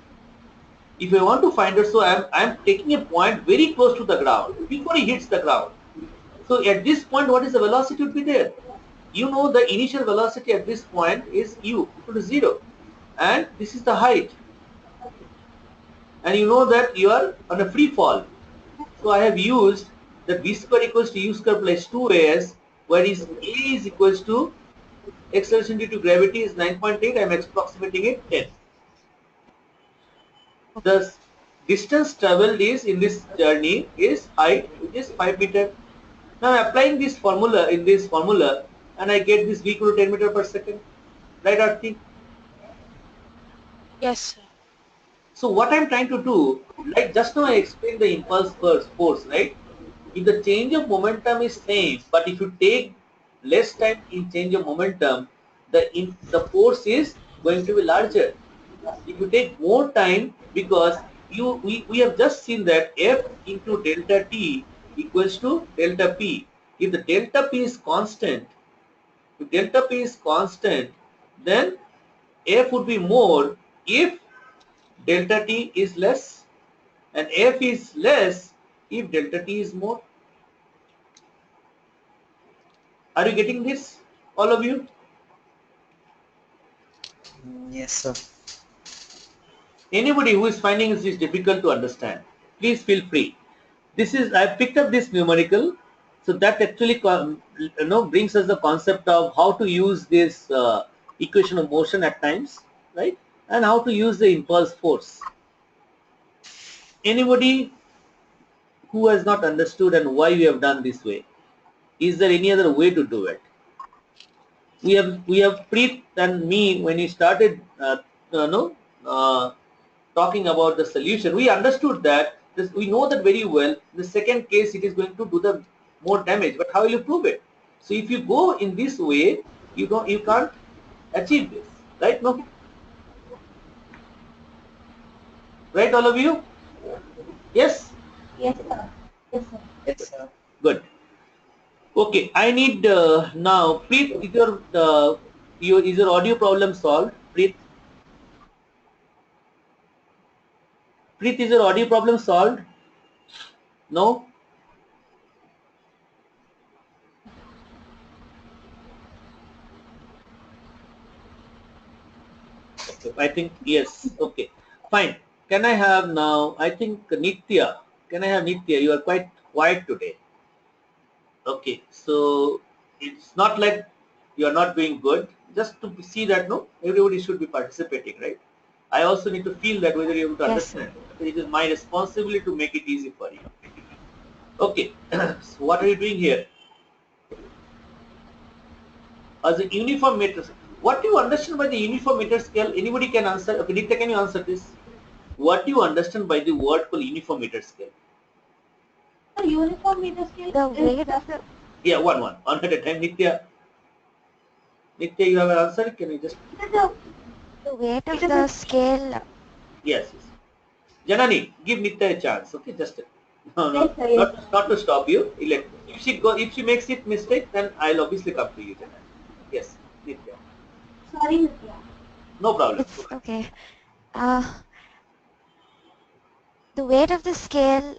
If I want to find out, so I'm taking a point very close to the ground before he hits the ground. So at this point, what is the velocity would be there? You know the initial velocity at this point is u equal to 0, and this is the height, and you know that you are on a free fall. So I have used that v square equals to u square plus 2as, where is a is equals to acceleration due to gravity is 9.8. I am approximating it 10. The distance traveled is in this journey is height, which is 5 meter. Now I'm applying this formula and I get this v equal to 10 meter per second. Right, Arti? Yes, sir. So what I'm trying to do, like just now I explained the impulse force, right? If the change of momentum is same, but if you take less time in change of momentum, the force is going to be larger. If you take more time, because we have just seen that F into delta T equals to delta P. If the delta P is constant, then F would be more if delta T is less, and F is less if delta T is more. Are you getting this, all of you? Yes, sir. Anybody who is finding this difficult to understand, please feel free. This is, I picked up this numerical, so that actually brings us the concept of how to use this equation of motion at times, right? And how to use the impulse force. Anybody who has not understood and why we have done this way? Is there any other way to do it? We have Preet and me, when we started talking about the solution, we understood that we know that very well. The second case, it is going to do the more damage, but how will you prove it? So if you go in this way, you can't achieve this, right? No, right, all of you? Yes. Yes, sir. Yes, sir. Yes, sir. Good. Okay, I need now, Preet, is your audio problem solved? Preet, is your audio problem solved? No? Okay, I think yes. Okay, fine. Can I have now, I think Nitya. Can I have Nitya? You are quite quiet today. Okay, so it's not like you are not doing good. Just to see that no, everybody should be participating, right? I also need to feel that whether you're able to Yes, sir. understand. It is my responsibility to make it easy for you. Okay, so what are you doing here? As a uniform meter, what do you understand by the uniform meter scale? Anybody can answer? Okay, Nitya, can you answer this? What do you understand by the word called uniform meter scale? The uniform meter scale The is weight just of the Yeah, one at a time. Nitya, you have an answer? Can you just? the weight of the scale. Yes. Janani, give Nitya a chance. Okay, just no, Yes, sir, yes, not to stop you. If she makes it mistake, then I'll obviously come to you, Janani. Yes, Nitya. sorry, Nitya. No problem. It's okay. The weight of the scale.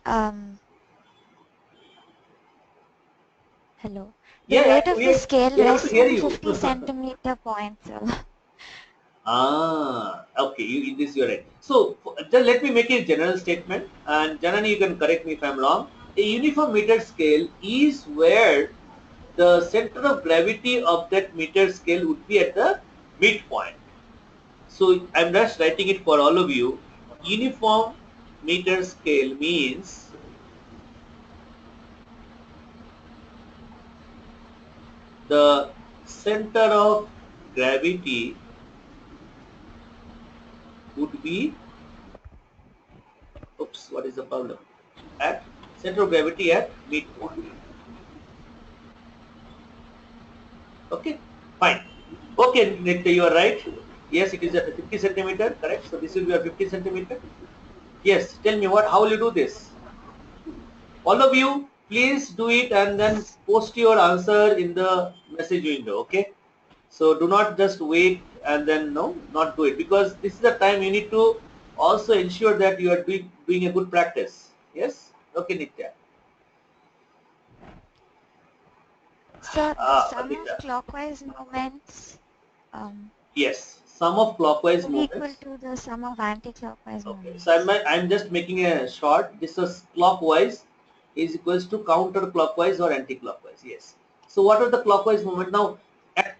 Hello. The Yeah, weight yeah, of the scale we are able to rests hear on you. 50 centimeter points. Okay, in this you're right. So just let me make a general statement, and Janani, you can correct me if I'm wrong. a uniform meter scale is where the center of gravity of that meter scale would be at the midpoint. So I'm just writing it for all of you. Uniform meter scale means the center of gravity would be, oops, what is the problem? At center of gravity at midpoint. Okay, fine. Okay, Nitya, you are right. Yes, it is at 50 centimeter, correct? So this will be a 50 centimeter. Yes, tell me how will you do this? All of you, please do it and then post your answer in the message window, okay? So do not just wait and then not do it, because this is the time you need to also ensure that you are doing a good practice. Yes? Okay, Nitya. Sir, the sum of Vandita. clockwise movements Yes, sum of clockwise is equal movements. to the sum of anti-clockwise Okay, movements. so I'm just making a short. This is clockwise is equals to counterclockwise or anti-clockwise. Yes. So what are the clockwise movement? Now,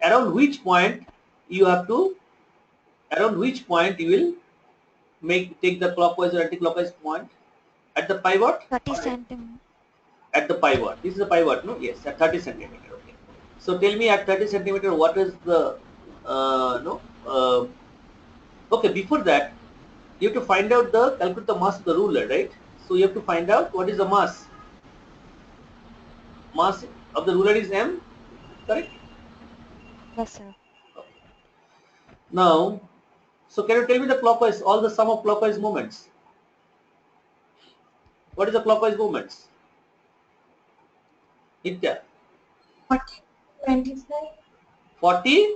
around which point you have to, around which point you will take the clockwise or anti-clockwise point? At the pivot? 30 centimeters. At the pivot. This is a pivot, no? Yes, at 30 centimeter. Okay. So tell me at 30 centimeter, what is the, no? Okay, before that, you have to find out the, calculate the mass of the ruler, right? So you have to find out what is the mass. Mass of the ruler is m, correct? Yes, sir. Okay. Now, so can you tell me the clockwise, all the sum of clockwise moments? What is the clockwise movements? Nitya. 25. 40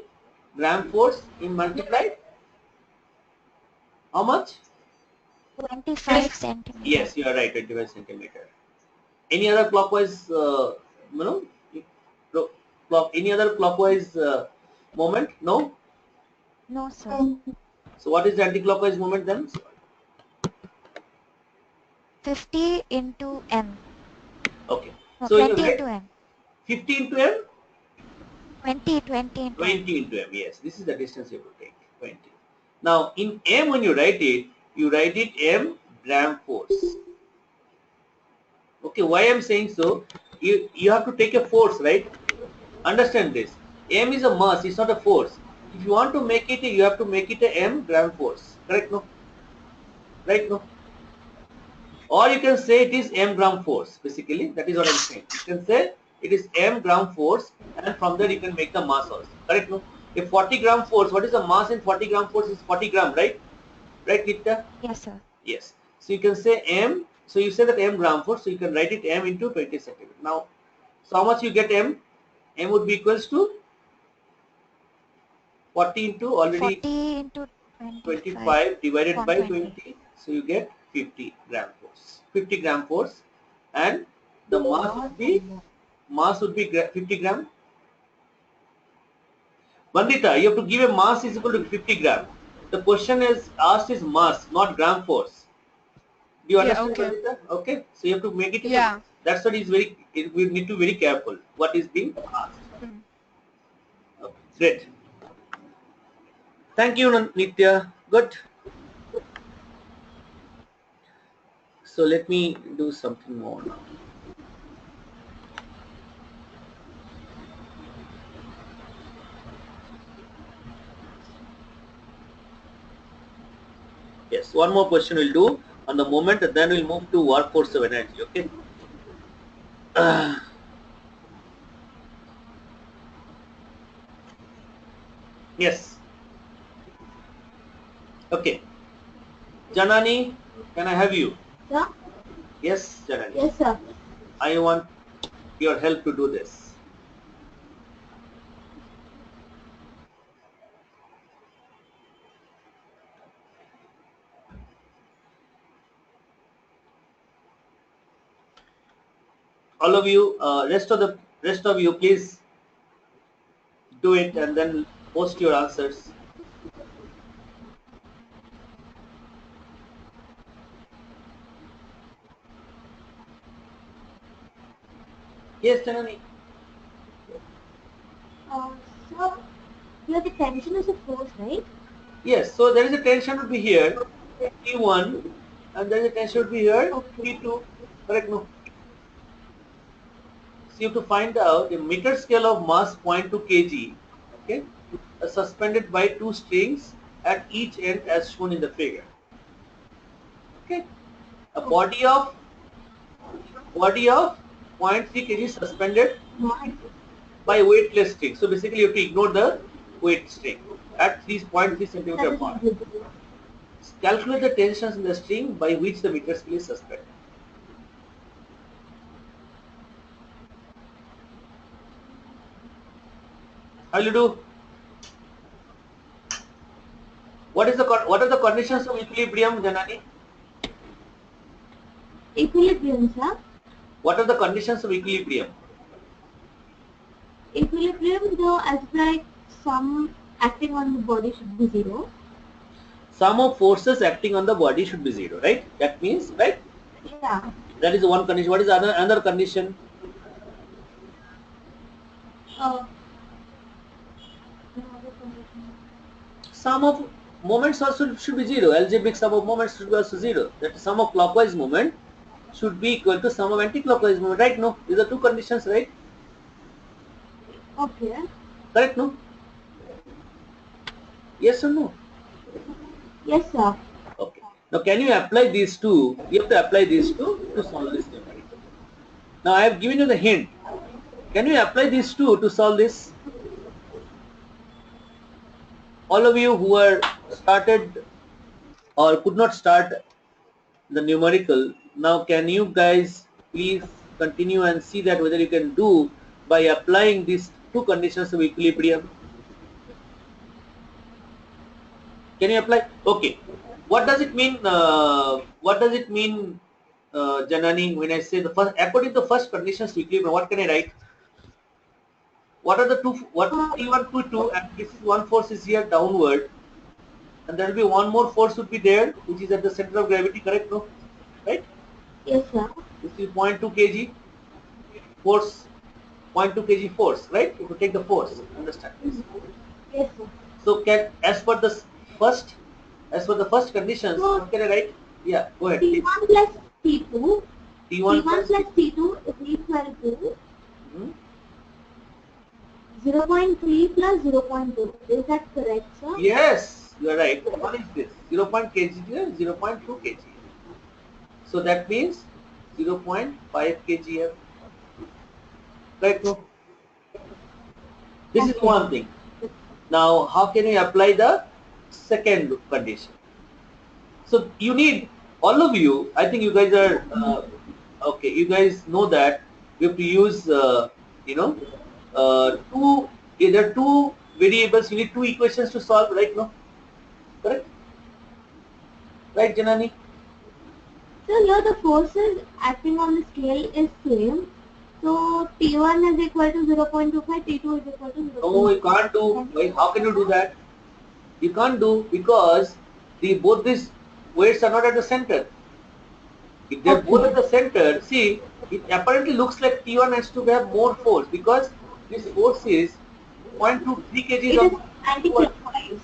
gram force in multiplied. How much? 25 centimeters. Yes, you are right, 25 centimeter. Any other clockwise, any other clockwise moment? No? No, sir. So what is the anti-clockwise moment then? 50 into m. Okay. No, So you 20 get into m. 50 into m? 20 into m. 20 into m. Yes, this is the distance you have to take, 20. Now in m, when you write it m gram force. Okay, why I'm saying so? You have to take a force, right? Understand this. M is a mass, it's not a force. If you want to make it, you have to make it a m gram force. Correct? No? Right? No? Or you can say it is m gram force. Basically, that is what I'm saying. You can say it is m gram force, and from there you can make the mass also. Correct? No? If 40 gram force, what is the mass in 40 gram force? Is 40 gram, right? Right, Nitya? Yes, sir. Yes. So you can say m. So you say that m gram force. So you can write it m into 20 centimeter. Now, so how much you get m? M would be equals to 40 into already 40 into 25 divided by 25.20. 20. So you get 50 gram force. 50 gram force, and the mass would be 50 gram. Vandita, you have to give a mass is equal to 50 gram. The question is asked is mass, not gram force. Do you Yeah, understand, okay. Vandita? Okay, so you have to make it. Yeah. That's what is we need to be very careful. What is being asked? Mm. Okay, great. Thank you, Nitya. Good. So let me do something more now. Yes, one more question we'll do on the moment, and then we'll move to workforce of energy. Okay. Yes. Okay. Janani, can I have you? Sir? Yes, Janani. Yes, sir. I want your help to do this. All of you, rest of you, please do it and then post your answers. Yes, Janani. So here the tension is a force, right? Yes, so there is a tension would be here, T1, and there is a tension would be here, Okay. T2. Correct, no? So you have to find out a meter scale of mass 0.2 kg, okay, suspended by two strings at each end as shown in the figure. Okay, a body of 0.3 kg suspended by weightless string. So basically you have to ignore the weight string at 3.3 centimeter That point. is visible. Calculate the tensions in the string by which the meter scale is suspended. How will you do? What are the conditions of equilibrium, Janani? Equilibrium, sir. What are the conditions of equilibrium? Equilibrium, the algebraic sum acting on the body should be 0. Sum of forces acting on the body should be 0, right? That means, right? Yeah. That is one condition. What is another condition? Uh, Sum of moments also should be 0. Algebraic sum of moments should be also 0. That sum of clockwise moment should be equal to sum of anti-clockwise moment, right? No? These are two conditions, right? Okay. Correct, no? Yes or no? Yes, sir. Okay. Now can you apply these two? You have to apply these two to solve this numerical. Now I have given you the hint. Can you apply these two to solve this? All of you who are started or could not start the numerical, now can you guys please continue and see that whether you can do by applying these two conditions of equilibrium? Can you apply? Okay. What does it mean? Janani, when I say the first, according to the first conditions of equilibrium, what can I write? What are the two? What T1, T2, and this is one force is here downward, and there will be one more force would be there, which is at the center of gravity. Correct? No, right? Yes, sir. This is 0.2 kg force, 0.2 kg force, right? If you take the force, understand this. Yes, sir. So as per the first conditions, So, what can I write? Yeah, go ahead. T1 plus T2. T1 T1 plus T2 is equal to hmm? 0.3 plus 0.2. Is that correct, sir? Yes, you are right. What is this? 0.0 kg here, 0.2 kg. So that means 0.5 kg here. Right? No? This is one thing. Now, how can you apply the second condition? So you need, all of you, I think you guys are, okay, you guys know that we have to use, either two variables, you need two equations to solve, right? No? Correct? Right, Janani? So here the forces acting on the scale is same. So T1 is equal to 0.25, T2 is equal to 0.25. No, you can't do. Why? How can you do that? You can't do because both these weights are not at the center. If they're both at the center, see, it apparently looks like T1 has to have more force because this force is 0.23 kg It is of anti-clockwise.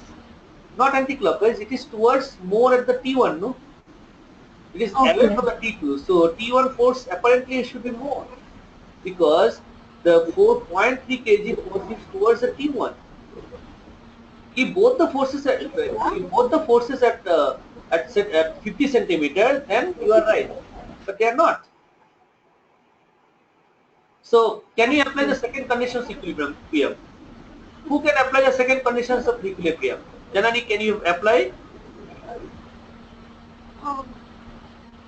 not anti-clockwise. It is towards more at the T1, no? It is away from the T2. So T1 force apparently should be more because the 4.3 kg force is towards the T1. If both the forces at 50 centimeter, then you are right, but they are not. So can you apply the second conditions of equilibrium? Who can apply the second conditions of equilibrium? Janani, can you apply?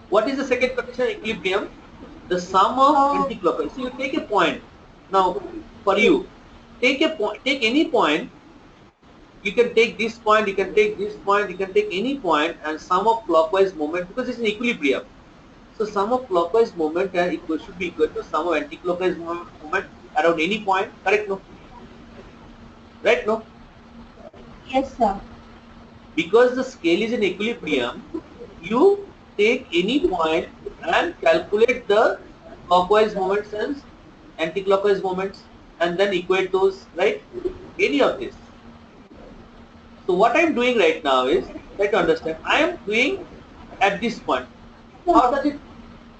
What is the second condition of equilibrium? The sum of anti-clockwise. So you take a point. Now, for you, take any point. You can take this point, you can take this point, you can take any point, and sum of clockwise moment, because it's an equilibrium. So sum of clockwise moment should be equal to sum of anti-clockwise moment around any point. Correct? No? Right? No? Yes, sir. Because the scale is in equilibrium, you take any point and calculate the clockwise moments and anti-clockwise moments and then equate those, right? Any of this. So what I'm doing right now is, try to understand, I am doing at this point. How does it?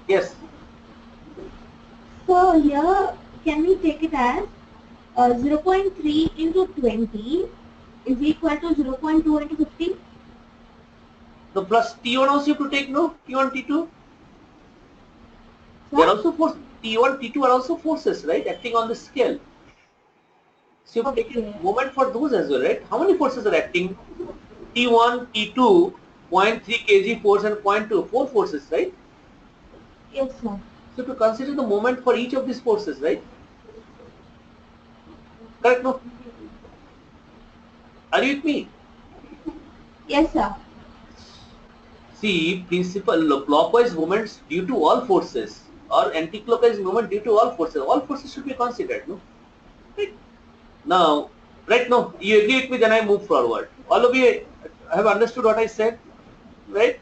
Yes. So here, can we take it as 0.3 into 20 is equal to 0.2 into 50? No, plus T1 also you have to take, no? T1, T2. They are Sir? also forces. T1, T2 are also forces, right? Acting on the scale. So you have taken Okay. moment for those as well, right? How many forces are acting? T1, T2, 0.3 kg force and 0.2, 4 forces, right? Yes, sir. So to consider the moment for each of these forces, right? Correct, no? Are you with me? Yes, sir. See, principal clockwise moments due to all forces or anti-clockwise moment due to all forces. All forces should be considered, no? Right? Now, right now, you agree with me, then I move forward. All of you have understood what I said, right?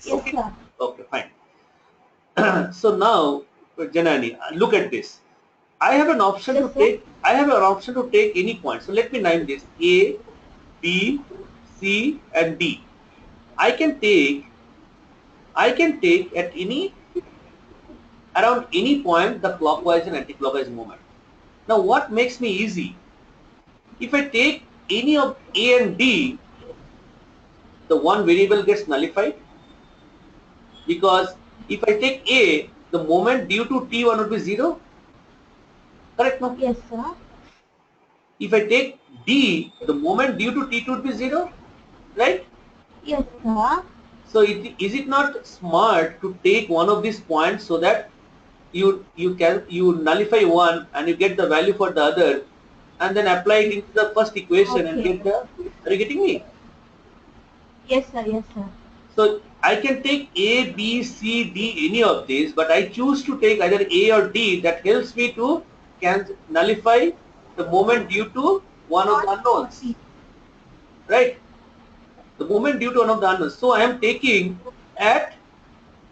Yes, Okay. sir. Okay, fine. So now, Janani, look at this. I have an option Yes, to sir. take. I have an option to take any point. So let me name this A, B, C, and D. I can take. I can take at any around any point the clockwise and anti-clockwise movement. Now, what makes me easy? If I take any of A and D, the one variable gets nullified because if I take A, the moment due to T1 would be 0. Correct, no? Yes, sir. If I take D, the moment due to T2 would be 0, right? Yes, sir. So is it not smart to take one of these points so that you nullify one and you get the value for the other and then apply it into the first equation and Okay. get the, are you getting me? Yes, sir. Yes, sir. So I can take A, B, C, D, any of these, but I choose to take either A or D. That helps me to can nullify the moment due to one of the unknowns, right? The moment due to one of the unknowns. So I am taking at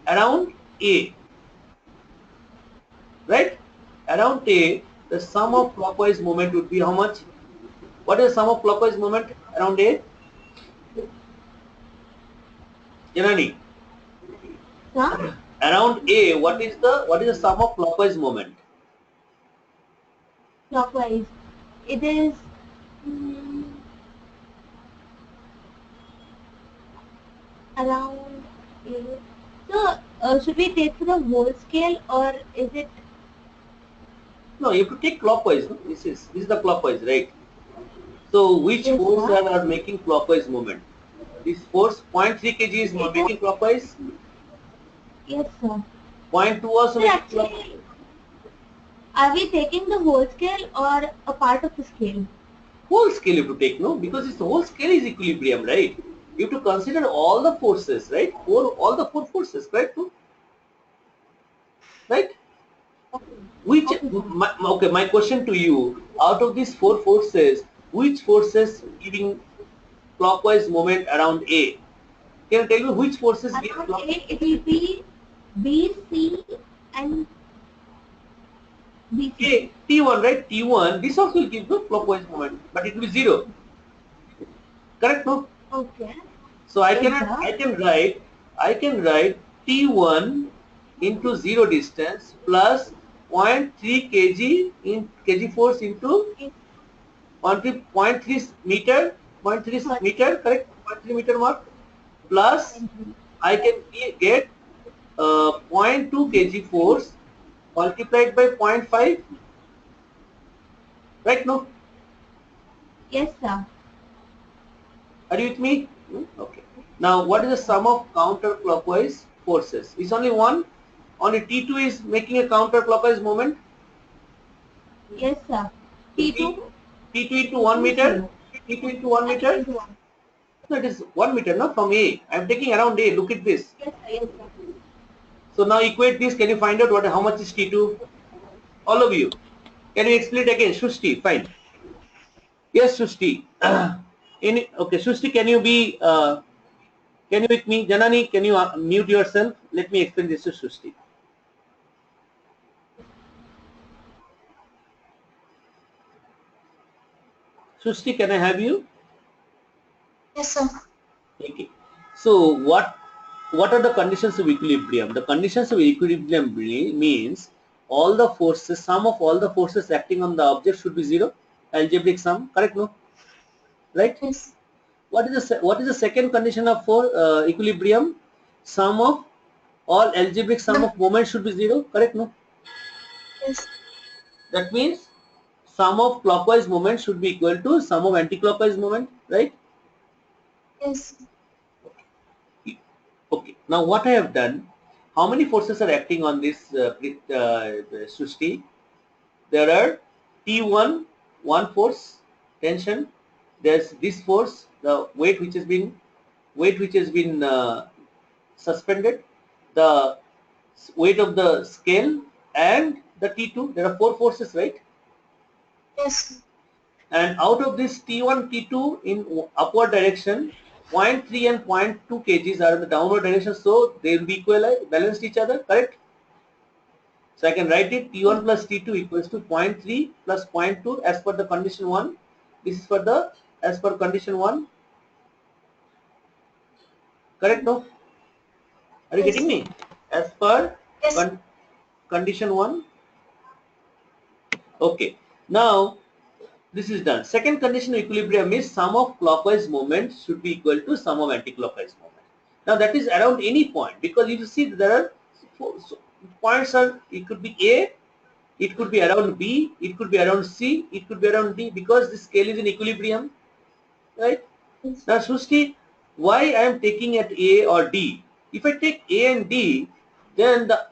around A, right? Around A, the sum of clockwise moment would be how much? What is the sum of clockwise moment around A? Janani, Sir? around A, what is the sum of clockwise moment? Clockwise. It is mm, around 8. So, should we take for the whole scale or is it? No, you have to take clockwise. No? This is the clockwise, right? So which Yes, force sir. are making clockwise movement? This force 0.3 kg is It making clockwise. Yes, sir. 0.2 also So making clockwise. actually, are we taking the whole scale or a part of the scale? Whole scale you have to take, no? Because this whole scale is equilibrium, right? You have to consider all the forces, right? All the four forces, correct? No? Right? Which, Okay, sir. okay, my question to you, out of these four forces, which forces giving clockwise moment around A? Can you tell me which forces give Around clockwise? A, it will be B, C, and B, C. A, T1, right? T1, this also will give the clockwise moment, but it will be 0. Correct, no? Okay. So I Yes, cannot, sir. I can write T1 into 0 distance plus 0.3 kg in kg force into 0.3 meter, 0.3 meter, correct? 0.3 meter mark plus I can get 0.2 kg force multiplied by 0.5, right? No? Yes, sir. Are you with me? Okay. Now, what is the sum of counterclockwise forces? It's only one. Only T2 is making a counterclockwise movement. Yes, sir. So T2, T2 into 1 T2 meter. 0. T2 into 1 And meter. into 1. No, it is 1 meter, no? From A. I am taking around A. Look at this. Yes, sir. Yes, sir. So now equate this. Can you find out how much is T2? All of you. Can you explain it again? Shushti, fine. Yes, Shushti. Okay, Shushti, can you be can you with me? Janani, can you mute yourself? Let me explain this to Shushti. Srushti, can I have you? Yes, sir. Okay. So what are the conditions of equilibrium? The conditions of equilibrium means all the forces, sum of all the forces acting on the object should be zero. Algebraic sum, correct? No, right? Yes. What is the second condition of equilibrium? Sum of all algebraic sum of moments should be zero, correct? No, Yes. that means sum of clockwise moment should be equal to sum of anti-clockwise moment, right? Yes. Okay. Now what I have done, how many forces are acting on this Srushti? There are T1, one force, tension. There's this force, the weight which has been suspended, the weight of the scale, and the T2. There are four forces, right? Yes. And out of this T1, T2 in upward direction, 0.3 and 0.2 kgs are in the downward direction, so they will be balanced each other, correct? So I can write it T1 plus T2 equals to 0.3 plus 0.2 as per the condition 1. This is for the as per condition 1. Correct? No? Are you Yes. getting me? As per Yes. condition 1. Okay. Now this is done. Second condition of equilibrium is sum of clockwise moments should be equal to sum of anti-clockwise moment. Now that is around any point, because if you see there are points are, it could be A, it could be around B, it could be around C, it could be around D, because the scale is in equilibrium, right? Yes. Now Srushti, why I am taking at A or D? If I take A and D, then the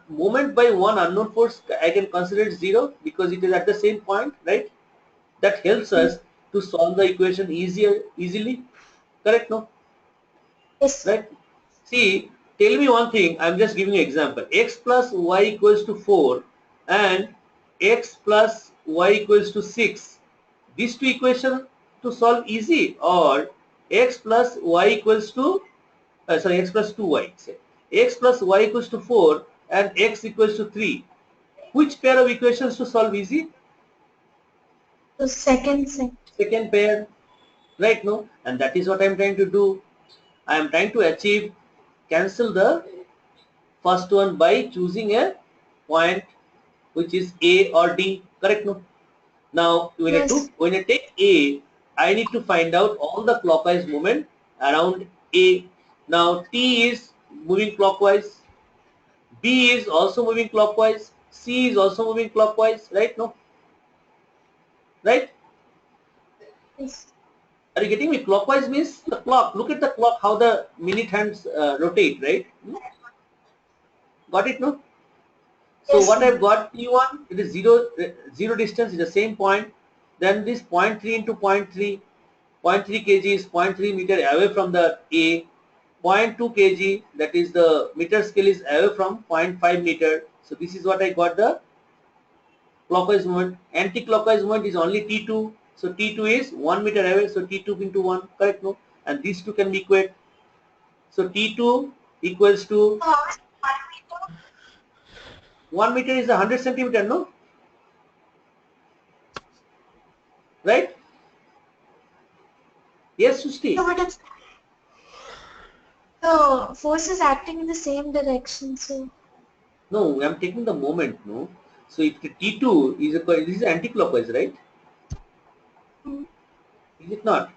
moment by one unknown force I can consider it zero because it is at the same point, right? That helps us to solve the equation easily, correct? No, Yes. right? See, tell me one thing, I'm just giving you an example. X plus y equals to 4 and x plus y equals to 6. These two equations to solve easy, or x plus y equals to, x plus 2y. Say. X plus y equals to 4 and x equals to 3. Which pair of equations to solve easy? The second set. Second pair, right? No, and that is what I'm trying to do. I am trying to achieve, cancel the first one by choosing a point which is A or D, correct? No. Now Yes. when I take A, I need to find out all the clockwise movement around A. Now T is moving clockwise, B is also moving clockwise, C is also moving clockwise, right? No, right? Yes. Are you getting me? Clockwise means the clock. Look at the clock, how the minute hands rotate, right? Got it? No. So Yes, what sir. I've got T1, it is zero distance, is the same point. Then this 0.3 into 0.3, 0.3 kg is 0.3 meter away from the A. 0.2 kg, that is the meter scale, is away from 0.5 meter. So this is what I got the clockwise movement. Anti-clockwise movement is only T2. So T2 is 1 meter away. So T2 into 1, correct? No? And these two can be equate. So T2 equals to 1 meter is 100 centimeter, no? Right? Yes, Sushti. No, but it's the force is acting in the same direction, so No, I'm taking the moment, no? So if the T2 is this is anti-clockwise, right? Is it not?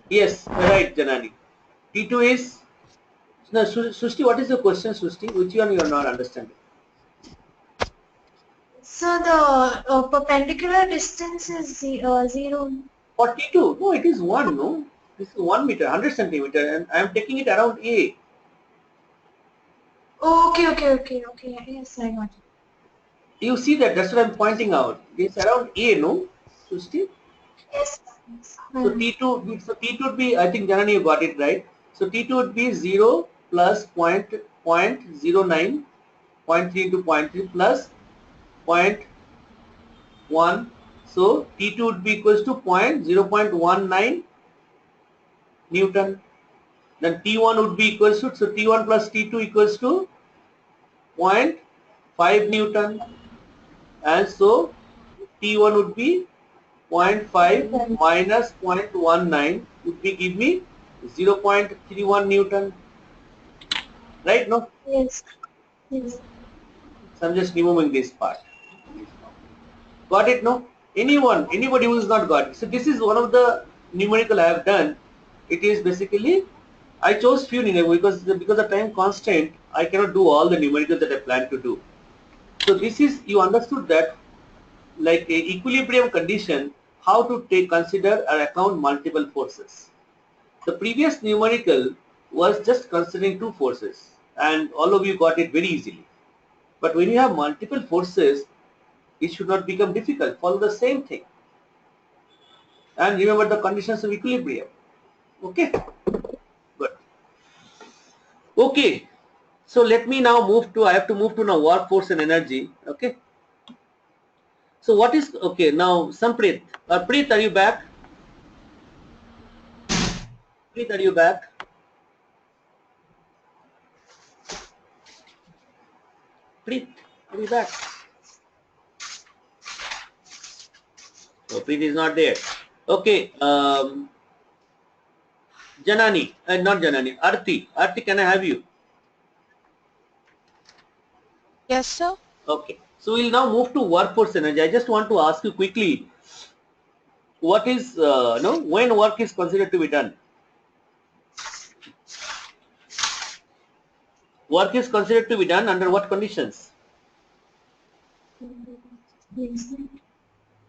Yes, right, Janani. T2 is, no, Sushti, what is the question, Sushti? Which one you are not understanding? the perpendicular distance is zero. For T2, no, it is 1, no? This is 1 meter, 100 centimeter, and I am taking it around A. Oh, okay. Yes, I got it. You see that, that's what I'm pointing out. It's around A, no, Sushti? Yes. So T2 would be, I think Janani, you got it right. So T2 would be 0 plus point 0.09, 0.3 into 0.3 plus 0.1. So T2 would be equals to 0.19 Newton. Then T1 would be equals to, so T1 plus T2 equals to 0.5 Newton. And so T1 would be 0.5 minus 0.19 would be give me 0.31 Newton. Right? No? Yes. Yes. So I'm just removing this part. Got it? No? Anybody who is not got it. So this is one of the numerical I have done. It is basically, I chose few numerical because of time constraint, I cannot do all the numericals that I plan to do. So this is, you understood that like a equilibrium condition, how to consider or account multiple forces. The previous numerical was just considering two forces and all of you got it very easily. But when you have multiple forces, it should not become difficult. Follow the same thing. And remember the conditions of equilibrium. Okay? Good. Okay. So let me now move to, I have to move to now work, force and energy. Okay. So what is, okay, now Sampreet. Preet, are you back? Preet, are you back? Preet, are you back? Oh, Preet is not there. Okay. Janani, not Janani, Arti. Arti, can I have you? Yes, sir. Okay. So we'll now move to workforce energy. I just want to ask you quickly, what is, no, when work is considered to be done? Work is considered to be done under what conditions?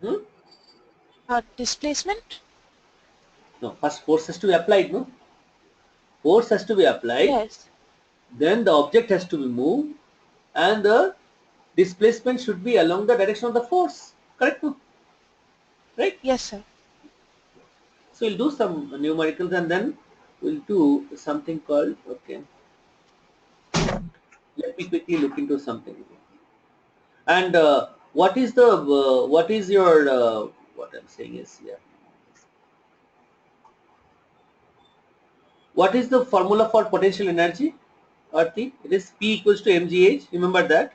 Hmm? Displacement? No, first force has to be applied, no? Force has to be applied, Yes. then the object has to be moved, and the displacement should be along the direction of the force. Correct? No? Right? Yes, sir. So we'll do some numericals and then we'll do something called, okay. Let me quickly look into something. And what is the, what is your, what I'm saying is here. What is the formula for potential energy? Arti, it is P equals to mgh, remember that.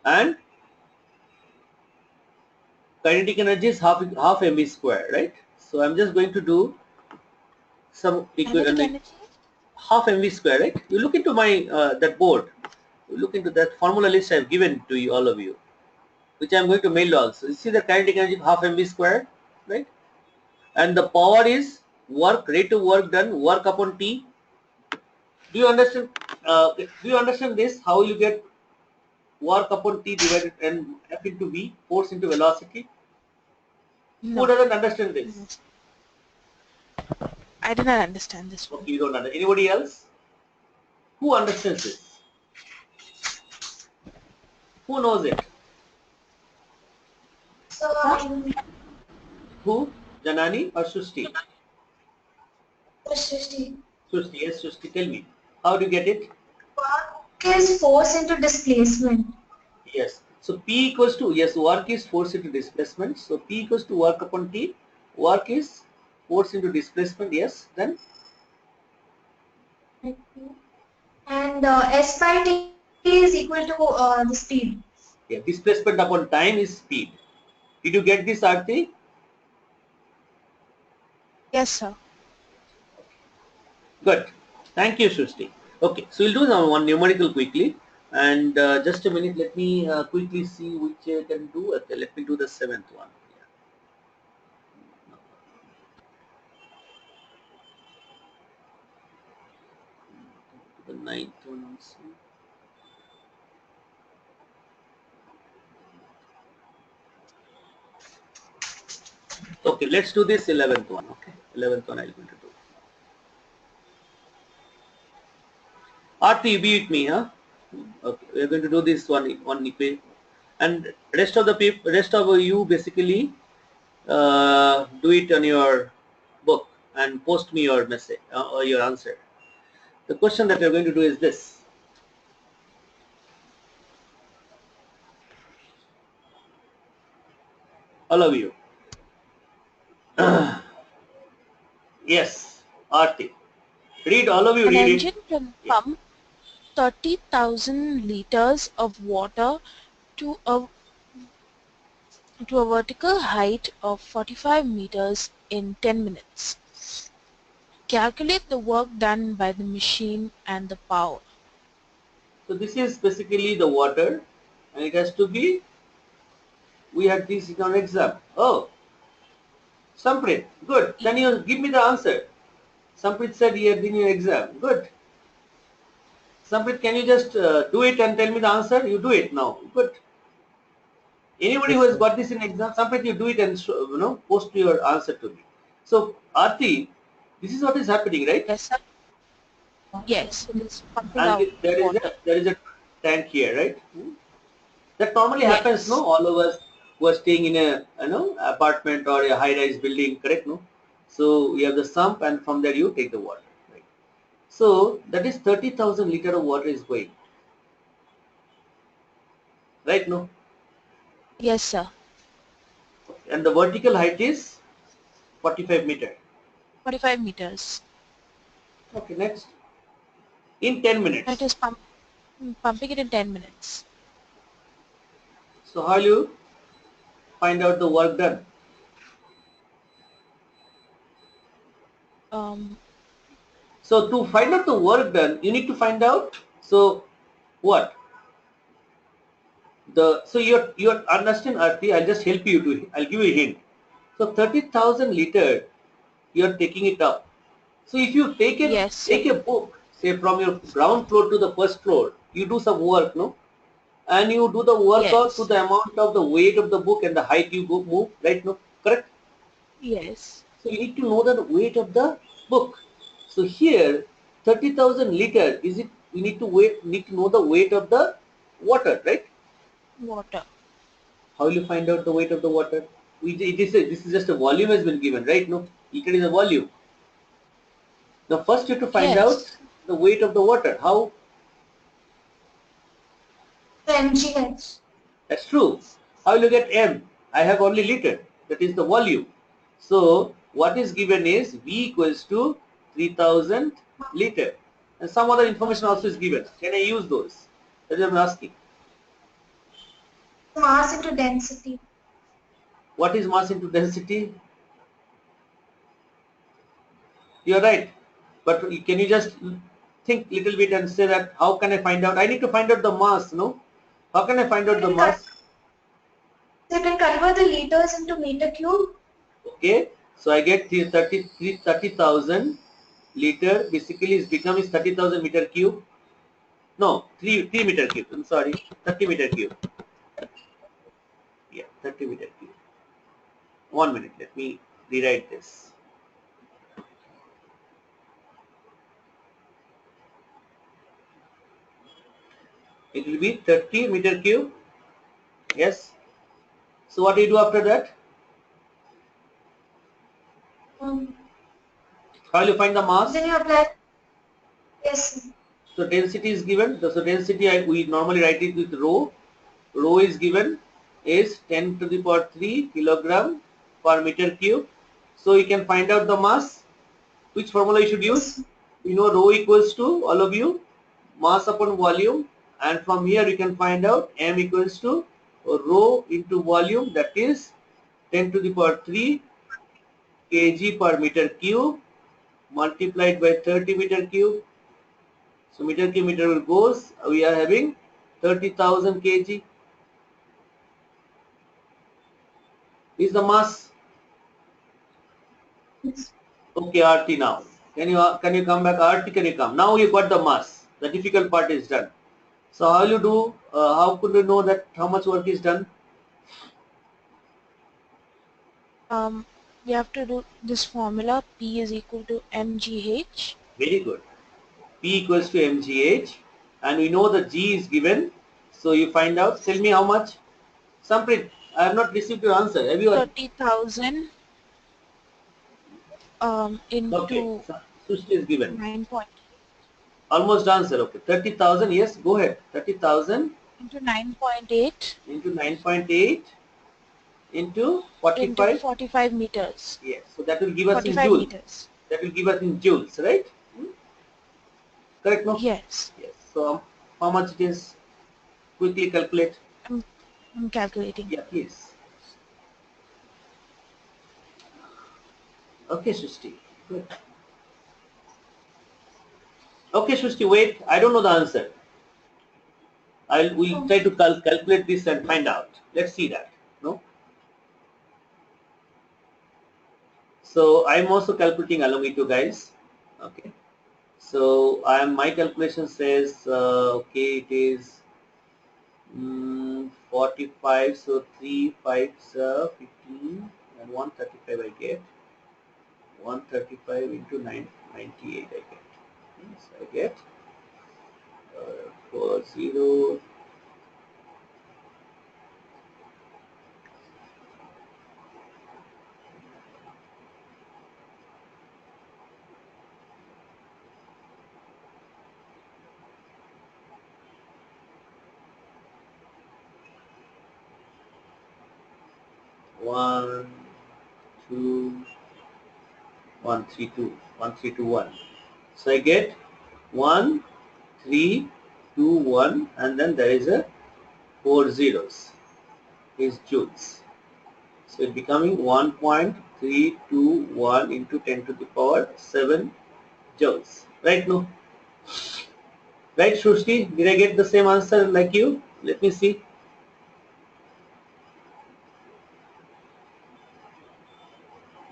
And kinetic energy is half mv square, right? So I'm just going to do some Kinetic equivalent, energy? half mv square, right? You look into my that board, you look into that formula list I've given to you, all of you, which I'm going to mail also. You see the kinetic energy half mv square, right? And the power is work, rate of work done, work upon T. Do you understand? Do you understand this? How you get work upon T divided and F into V, force into velocity? No. Who doesn't understand this? Yes. I did not understand this one. Okay, you don't understand. Anybody else? Who understands this? Who knows it? So, Who? Janani or Shushti? Srishti, Shushti, yes, Shushti, tell me. How do you get it? work is force into displacement. Yes. So P equals to, yes, work is force into displacement. So P equals to work upon T. Work is force into displacement, yes. Then? And S by T is equal to the speed. Yeah, displacement upon time is speed. Did you get this, Arti? Yes, sir. Good. Thank you, Shushti. Okay, so we'll do now one numerical quickly. And just a minute, let me quickly see which I can do. Okay, let me do the seventh one. The ninth one also. Okay, let's do this 11th one. Okay, 11th one I'm going to do. Arti, be with me, huh? Okay, we're going to do this one equation, and rest of the people, rest of you basically do it on your book and post me your message or your answer. The question that we're going to do is this. All of you. Yes, Arti. Read, all of you An read engine it. can pump 30,000 liters of water to a to a vertical height of 45 meters in 10 minutes. Calculate the work done by the machine and the power. So this is basically the water, and it has to be, we had this in our exam. Oh, Samprit, good. Can you give me the answer? Samprit said he had in your exam. Good. Samprit, can you just do it and tell me the answer? You do it now. Good. Anybody who Yes, has sir. got this in exam, Samprit, you do it and post your answer to me. So Aarti, this is what is happening, right? Yes, sir. Yes, it is pumping And out there water. is a tank here, right? That normally happens, no? Yes. All of us who are staying in a apartment or a high-rise building, correct? No. So you have the sump, and from there you take the water, right? So that is 30,000 liter of water is going, right? No. Yes, sir. And the vertical height is 45 meter. 45 meters. Okay, next. In 10 And it minutes. is pumping it in 10 minutes. So how will you find out the work done? Um, So to find out the work done, you need to find out, so what? So you're understand, Aarti, I'll just help you to, I'll give you a hint. So 30,000 liter, you're taking it up. So if you yes, sir. take a book, say from your ground floor to the first floor, you do some work, no? And you do the work out to Yes. the amount of the weight of the book and the height you go move, right? No, correct? Yes. So you need to know the weight of the book. So here, 30,000 liter, is it, we need to know the weight of the water, right? Water. How will you find out the weight of the water? This is just a volume has been given, right? No, liter is a volume. Now first you have to find out Yes. the weight of the water. How? MGH. That's true. How will you get M? I have only liter. That is the volume. So what is given is V equals to 3000 liter. And some other information 1000 also is liter. given. Can I use those? That's what I'm asking. Mass into density. What is mass into density? You're right. But can you just think little bit and say that how can I find out? I need to find out the mass, no? How can I find out the mass? So you can convert the liters into meter cube. Okay. So I get 30,000 liter basically is become is 30,000 meter cube. No, 3 meter cube. I'm sorry, 30 meter cube. Yeah, 30 meter cube. 1 minute. Let me rewrite this. It will be 30 meter cube. Yes. So what do you do after that? How will you find the mass? Then you apply. Yes. So density is given. So density we normally write it with rho. Rho is given is 10 to the power 3 kilogram per meter cube. So you can find out the mass. Which formula you should use? Yes. You know rho equals to, all of you, mass upon volume, and from here you can find out m equals to rho into volume, that is 10 to the power 3 kg per meter cube multiplied by 30 meter cube. So meter cube meter goes, we are having 30,000 kg is the mass. Yes. Okay, Aarti, now can you come back? Aarti, can you come? Now you got the mass. The difficult part is done. So how you do? How could you know that how much work is done? You have to do this formula. P is equal to mgh. Very good. P equals to mgh, and we know the G is given. So you find out. Tell me how much. Samprit, I have not received your answer. Have you? 30,000 Okay. into Sushti is given. 9 point Almost answer. Okay. 30,000. Yes. Go ahead. 30,000 into 9.8 into 9.8 into into 45. 45 meters. Yes. So that will give us in 45 joule. meters. That will give us in joules, right? Correct, no? Yes. Yes. So how much it is? Quickly calculate. I'm calculating. Yeah, please. Okay, Srishti. Good. Okay, Srishti, wait. I don't know the answer. We'll try to calculate this and find out. Let's see that. No. So I'm also calculating along with you guys. Okay. So my calculation says okay, it is 45. So 3 5s 15 and 135 I get. 135 into 98 I get. So I get 40. One, two, 132, 1321. So I get 1321 and then there is a 4 zeros is joules. So it's becoming 1.321 into 10 to the power 7 joules. Right now? Right, Srushti? Did I get the same answer like you? Let me see.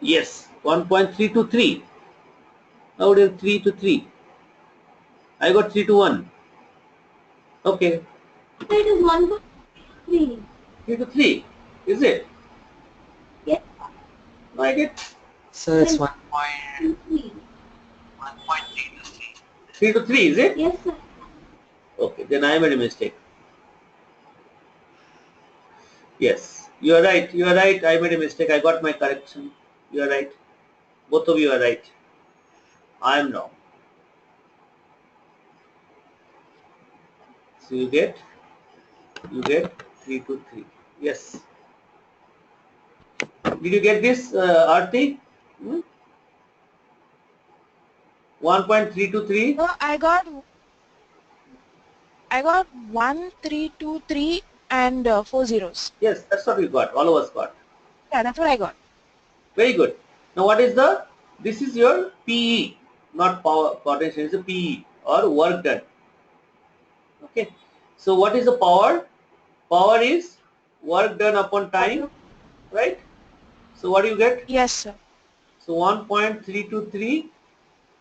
Yes, 1.323. How did 3 to 3? I got 3 to 1. Okay. It is 1.3. 3 to 3. Is it? Yes. No, I get So it's 1.3 3. to 3. 3 to 3, is it? Yes, sir. Okay, then I made a mistake. Yes, you are right. You are right. I made a mistake. I got my correction. You are right. Both of you are right. I am wrong. So you get 3 to 3. Yes. Did you get this, Aarti? 1.323? No, I got 1323 and 4 zeros. Yes, that's what we got. All of us got. Yeah, that's what I got. Very good. Now what is this is your PE, not power potential, it's a PE or work done. Okay. So what is the power? Power is work done upon time, right? So what do you get? Yes, sir. So 1.323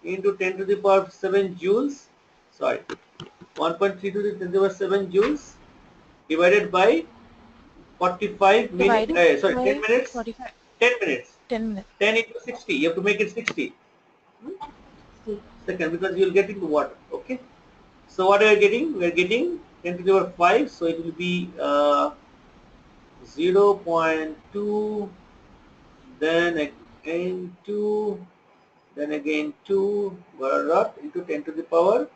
into 10 to the power 7 joules. Sorry, 1.3 to the 10 to the power 7 joules divided by 45 minutes. Divided Sorry, 10 by minutes. 45. 10 minutes. 10 minutes. 10 into 60. You have to make it 60. Second, because you will get into water. Okay. So what are we getting? We are getting 10 to the power 5. So it will be 0.2. Then again 2. Then again 2 into 10 to the power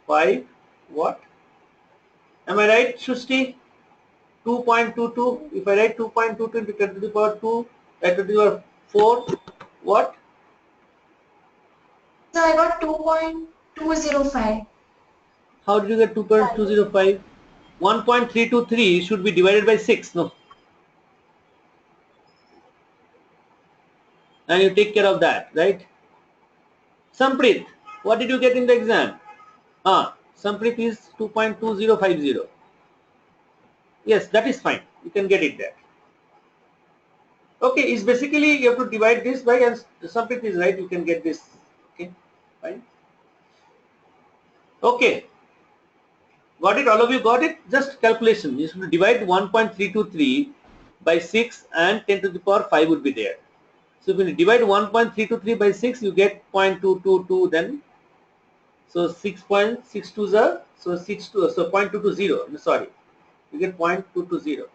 5 what? Am I right, Shushti? 2.22. If I write 2.22 into 10 to the power 2, 10 to the power 4, what? So I got 2.205. How did you get 2.205? 1.323 should be divided by 6, no? And you take care of that, right? Samprit, what did you get in the exam? Samprit is 2.2050. Yes, that is fine. You can get it there. Okay, it's basically you have to divide this by, and Samprit is right, you can get this. Okay, fine. Okay. Got it? All of you got it? Just calculation. You should divide 1.323 by 6 and 10 to the power 5 would be there. So when you divide 1.323 by 6, you get 0.222 then. So 6.62 is a, so 62, so 0.220, sorry. You get 0.220.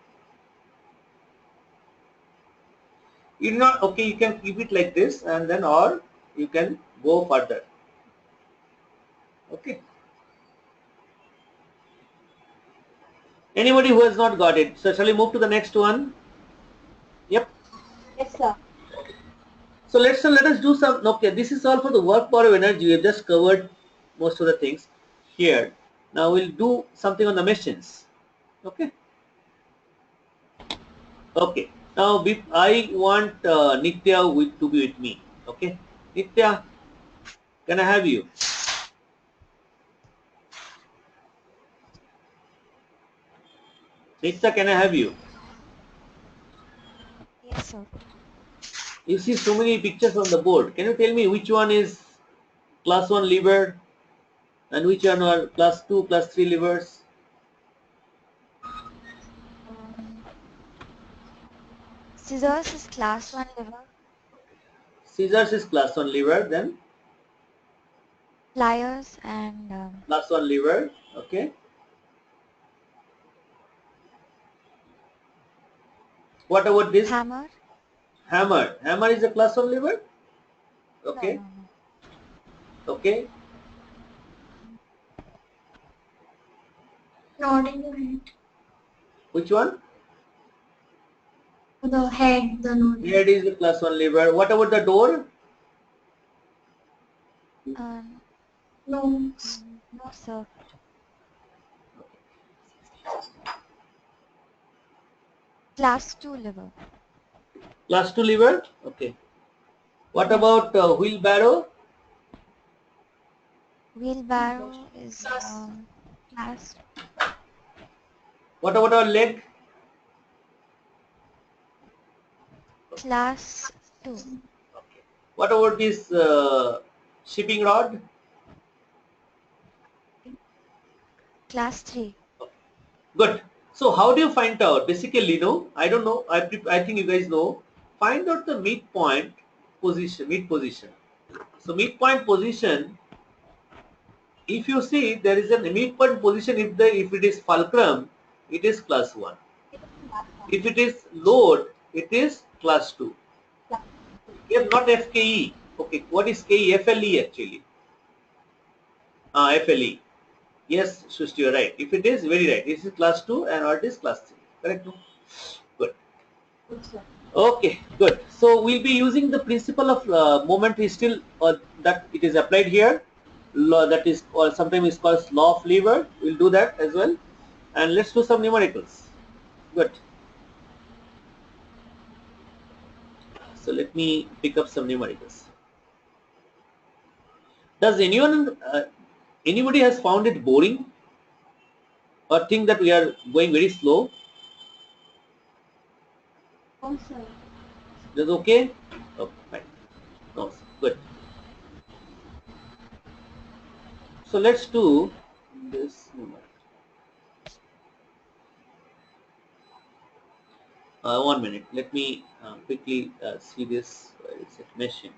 You not, okay, you can keep it like this and then or you can go further. Okay. Anybody who has not got it? So shall we move to the next one? Yep. Yes, sir. So let us do some. Okay, this is all for the work power of energy. We have just covered most of the things here. Now we'll do something on the machines. Okay. Okay. Now I want Nitya to be with me. Okay. Nitya, can I have you? Nitya, can I have you? Yes, sir. You see so many pictures on the board. Can you tell me which one is class 1 lever and which one are class 2, class 3 levers? Scissors is class 1 lever. Scissors is class 1 lever, then Pliers and class 1 lever. Okay. What about this? hammer. Hammer. Hammer is a class 1 lever? No, Okay. no, no. Okay. Nodding your head. Which one? The head, the nodding. Head is the class 1 lever. What about the door? No. No, sir. Class 2 lever. Class 2 lever? Okay. What about wheelbarrow? Wheelbarrow is class. What about our leg? Class 2. Okay. What about this shipping rod? Class 3. Good. So how do you find out? Basically, no, I don't know. I think you guys know. Find out the midpoint position. Mid position. So midpoint position. If you see there is a midpoint position. If it is fulcrum, it is class 1. If it is load, it is class 2. Here not FKE. Okay, what is KE? FLE actually. FLE. Yes, Shushti, you are right. If it is, very right. This is class 2 and what is class 3. Correct? No? Good. Okay, good. So we'll be using the principle of moment is still that it is applied here. Law that is, or sometimes is called law of lever. We'll do that as well. And let's do some numericals. Good. So let me pick up some numericals. Does anybody has found it boring or think that we are going very slow? Oh, sir. That's okay? Okay, fine. No, good. So let's do this numeric. 1 minute. Let me quickly see this. Where is it? Meshing.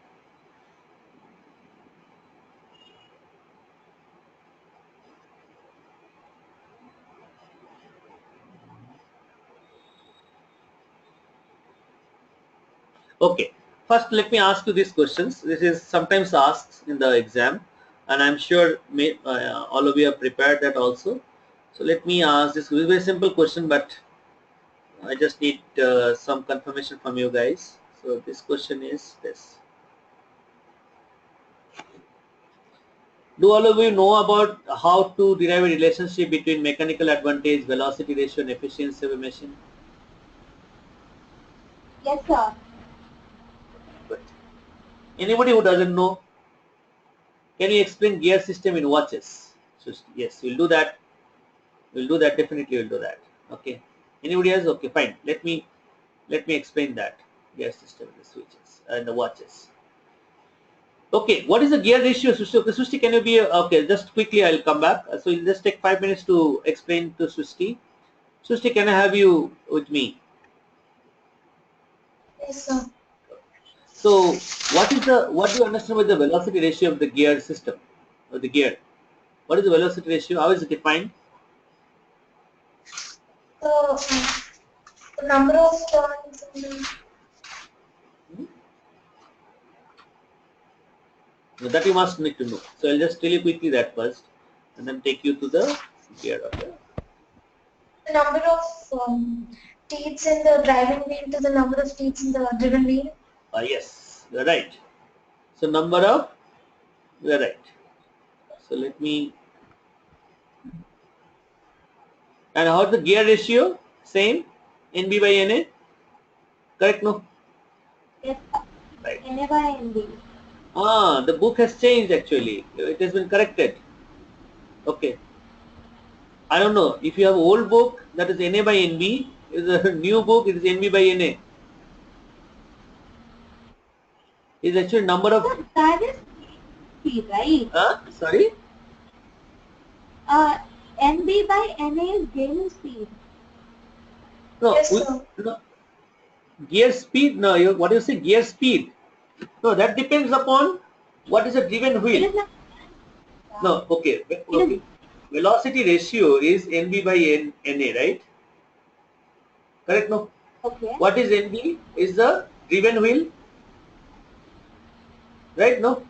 Okay. First, let me ask you these questions. This is sometimes asked in the exam, and I'm sure all of you have prepared that also. So let me ask this very simple question, but I just need some confirmation from you guys. So this question is this. Do all of you know about how to derive a relationship between mechanical advantage, velocity ratio, and efficiency of a machine? Yes, sir. Good. Anybody who doesn't know, can you explain gear system in watches? So yes, we'll do that. We'll do that. Definitely, we'll do that. Okay. Anybody else? Okay, fine. Let me explain that gear system in the switches and the watches. Okay, what is the gear ratio, Sushti? Okay, Sushti, can you be okay? Just quickly, I'll come back. So we'll just take 5 minutes to explain to Sushti. Sushti, can I have you with me? Yes, sir. So what do you understand with the velocity ratio of the gear system, of the gear? What is the velocity ratio? How is it defined? So, the number of turns in the Now that you must need to know. So I'll just tell you quickly that first, and then take you to the gear. Okay. the number of teeth in the driving wheel to the number of teeth in the driven wheel. Yes, you're right. So you're right. So let me, and how the gear ratio? Same, NB by NA. Correct? No. Yes, Right. NA by NB. Ah, the book has changed actually. It has been corrected. Okay. I don't know. If you have old book, that is NA by NB. Is a new book, it is NB by NA. Is actually number of. So that is speed, right? Sorry. NB by NA is gain in speed. No. Yes, sir. No. Gear speed. No. What do you say? Gear speed. No. That depends upon what is a driven It wheel. is not. No. Okay. Okay. Velocity ratio is NB by NA, right? Correct? No. Okay. What is NB? Is the driven wheel, right? No.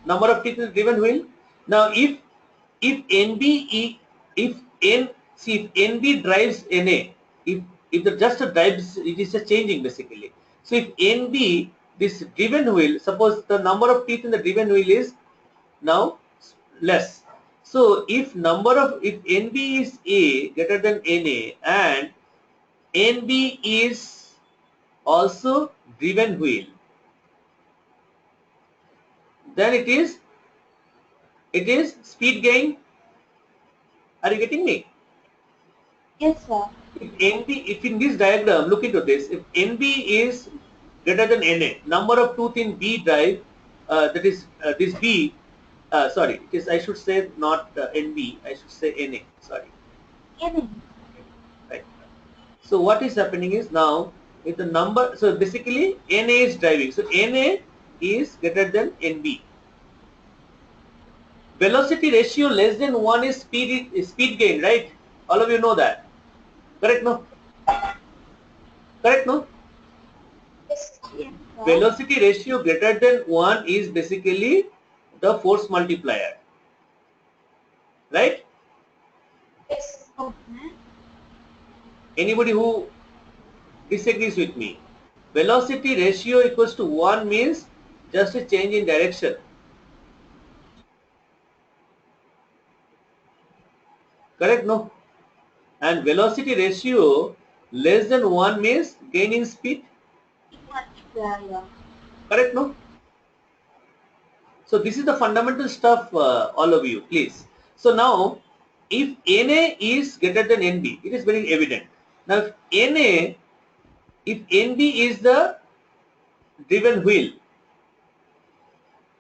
Number of teeth in the driven wheel. Now, if NB if N see if NB drives NA, if the just a drives, it is a changing basically. So if NB, this driven wheel, suppose the number of teeth in the driven wheel is now less. So if NB is A greater than NA and NB is also driven wheel, then it is speed gain. Are you getting me? Yes, sir. If in this diagram, look into this, if NB is greater than NA, number of tooth in B drive, that is this B, sorry, it is, I should say not NB, I should say NA, sorry. NA. Right. So what is happening is now, if the number, so basically NA is driving, so NA is greater than NB. Velocity ratio less than 1 is speed gain, right? All of you know that. Correct, no? Correct, no? Yes. Yes, sir. Velocity ratio greater than 1 is basically the force multiplier. Right? Yes. Okay. Anybody who disagrees with me? Velocity ratio equals to 1 means just a change in direction. Correct, no? And velocity ratio less than 1 means gain in speed. Yeah. Correct, no? So this is the fundamental stuff, all of you, please. So now, if NA is greater than NB, it is very evident. Now, if NB is the driven wheel,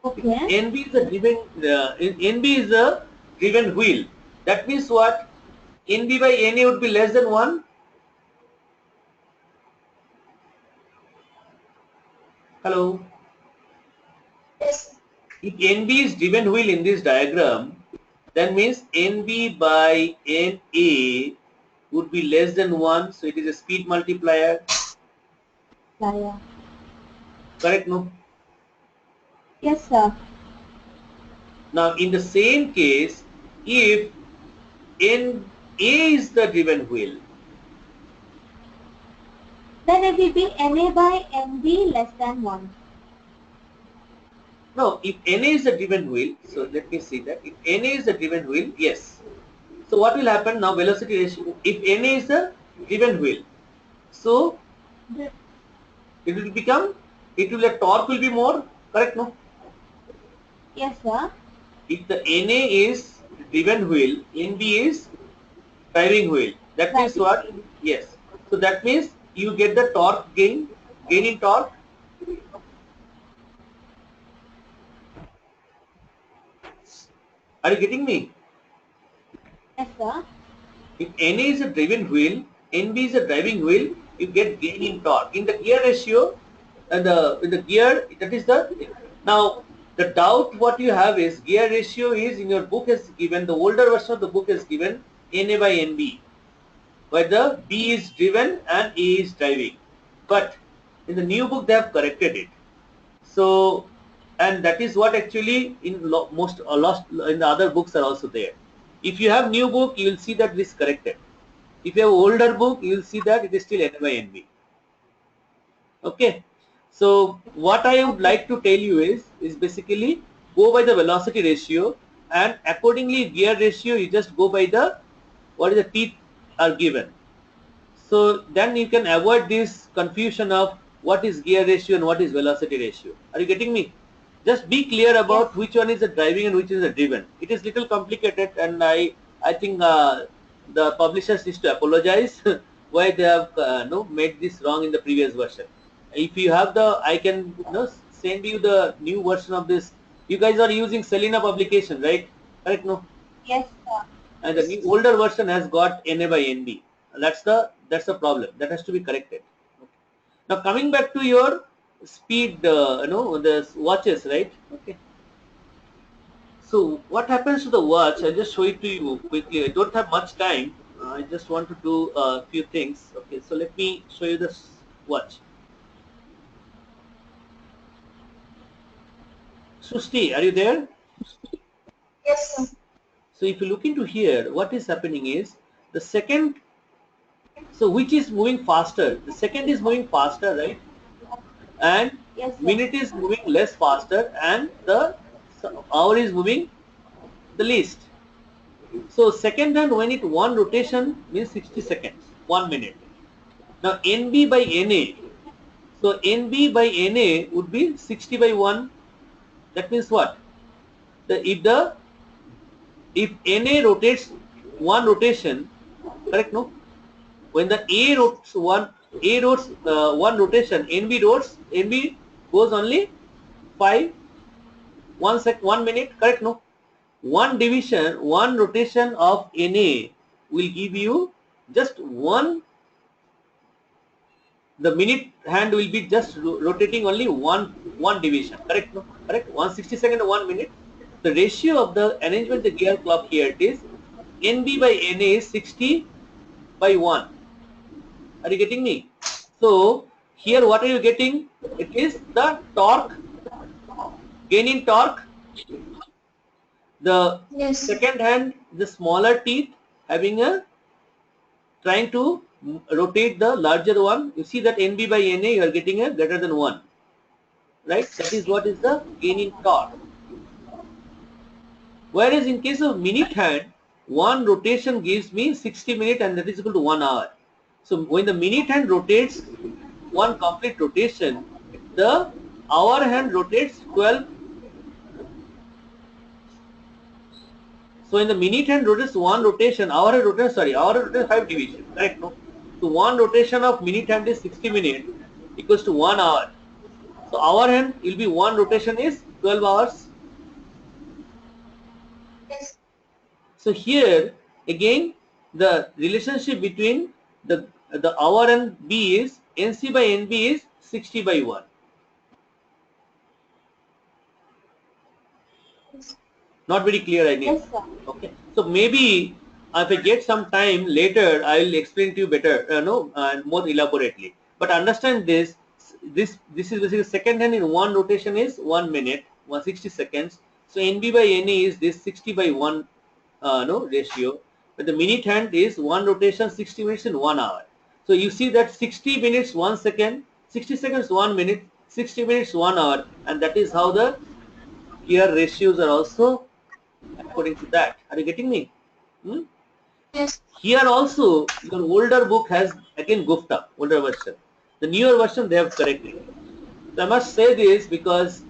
Okay. NB is the NB is the driven wheel. That means what? NB by NA would be less than 1. Hello. Yes. If NB is driven wheel in this diagram, that means NB by NA would be less than 1. So it is a speed multiplier. Yeah. Correct, no? Yes, sir. Now, in the same case, if NA is the driven wheel, Then it will be NA by NB less than 1. no, if NA is the driven wheel, so let me see that. If NA is the driven wheel, yes. So what will happen now? Velocity ratio, if NA is the driven wheel, so it will become, the torque will be more, correct, no? Yes, sir. If the NA is driven wheel, NB is driving wheel. That means what? Yes. So that means you get the torque gain in torque. Are you getting me? Yes, sir. If NA is a driven wheel, NB is a driving wheel, you get gain in torque. In the gear ratio, and in the gear, that is the, now the doubt what you have is gear ratio is in your book is given, the older version of the book is given NA by NB, where the B is driven and A is driving. But in the new book they have corrected it. So, and that is what actually in most in the other books are also there. If you have new book, you will see that this is corrected. If you have older book, you will see that it is still NA by NB. Okay. So what I would like to tell you is basically go by the velocity ratio, and accordingly gear ratio you just go by the what is the teeth are given. So then you can avoid this confusion of what is gear ratio and what is velocity ratio. Are you getting me? Just be clear about which one is the driving and which is the driven. It is little complicated, and I think the publishers needs to apologize why they have made this wrong in the previous version. If you have the, I can send you the new version of this. You guys are using Selena publication, right? Correct? No. Yes, sir. And the new older version has got NA by NB. That's the problem. That has to be corrected. Okay. Now coming back to your speed, the watches, right? Okay. So what happens to the watch? I'll just show it to you quickly. I don't have much time. I just want to do a few things. Okay, so let me show you this watch. Susti, are you there? Yes, sir. So if you look into here, what is happening is the second, so which is moving faster? The second is moving faster, right? And Yes, sir. minute is moving less faster, and the hour is moving the least. So second hand, when it one rotation means 60 seconds, 1 minute. Now NB by NA. So NB by NA would be 60 by 1. That means what? If NA rotates one rotation, correct? No. When the A rotates one rotation, NB goes only 1 minute, correct? No. One rotation of NA will give you just one. The minute hand will be just rotating only one division, correct? No, correct. 160 seconds to 1 minute. The ratio of the arrangement the gear clock here it is NB by NA is 60 by 1. Are you getting me? So here what are you getting? It is the torque, gain in torque. The Yes. second hand, the smaller teeth having a trying to rotate the larger one. You see that NB by NA you are getting a greater than 1, right? That is what is the gain in torque. Whereas in case of minute hand, one rotation gives me 60 minutes and that is equal to 1 hour. So when the minute hand rotates one complete rotation, the hour hand rotates 12. So in the minute hand rotates one rotation, hour hand rotates 5 division, correct? No. So one rotation of minute hand is 60 minutes equals to 1 hour. So hour hand will be one rotation is 12 hours. Yes. So here again the relationship between the hour and B is NC by NB is 60 by 1. Not very clear, I mean. Yes, sir. Okay. So maybe if I get some time later, I will explain to you better, and more elaborately. But understand this. This is basically second hand in one rotation is 1 minute, 160 seconds. So NB by NA is this 60 by 1 ratio. But the minute hand is one rotation 60 minutes in 1 hour. So you see that 60 minutes 1 second, 60 seconds 1 minute, 60 minutes 1 hour, and that is how the gear ratios are also according to that. Are you getting me? Yes. Here also your older book has again goofed up, older version. The newer version they have corrected. So I must say this because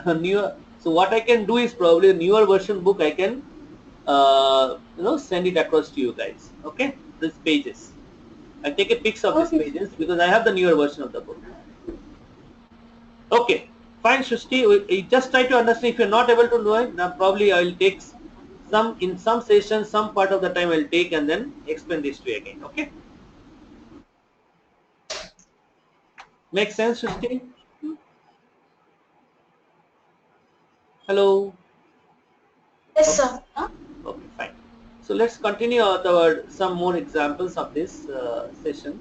newer. So what I can do is probably a newer version book I can send it across to you guys. Okay, these pages. I'll take a pics of these pages because I have the newer version of the book. Okay. Fine, Shushti. We just try to understand. If you're not able to know it, then probably I will take in some sessions, some part of the time I will take and then explain this to you again. Okay? Make sense, Shushti? Hello? Yes, sir. Okay, fine. So let's continue with some more examples of this session.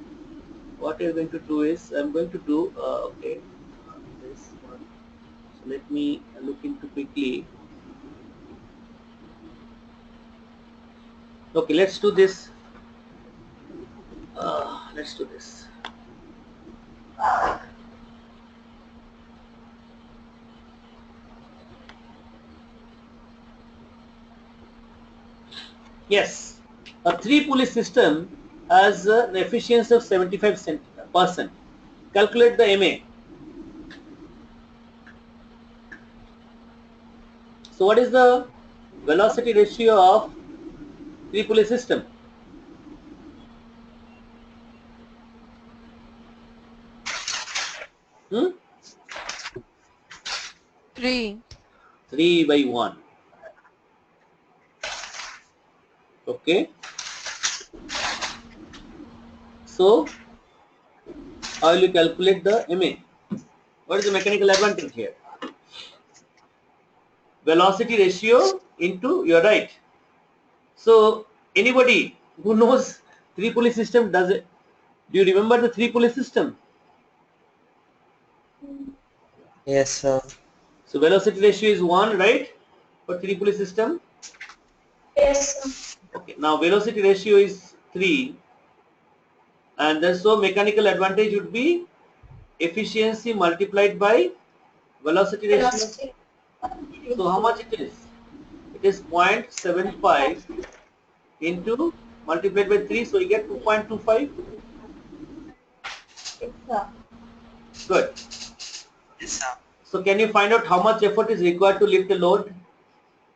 What we're going to do is, I'm going to do, this one. So let me look into quickly. Okay, let's do this. Let's do this. Yes, a 3-pulley system has an efficiency of 75%. calculate the MA. So what is the velocity ratio of three-pulley system? Hmm? 3. 3/1. Okay. So how will you calculate the MA? What is the mechanical advantage here? Velocity ratio into, you're right. So anybody who knows three-pulley system, does it? Do you remember the three-pulley system? Yes, sir. So velocity ratio is 1, right? For three-pulley system. Yes, sir. Okay. Now velocity ratio is 3, and then so mechanical advantage would be efficiency multiplied by velocity ratio. Velocity. So how much it is? It is 0.75 into multiplied by 3, so you get 2.25. Yes, sir. Good. Yes, sir. So can you find out how much effort is required to lift a load?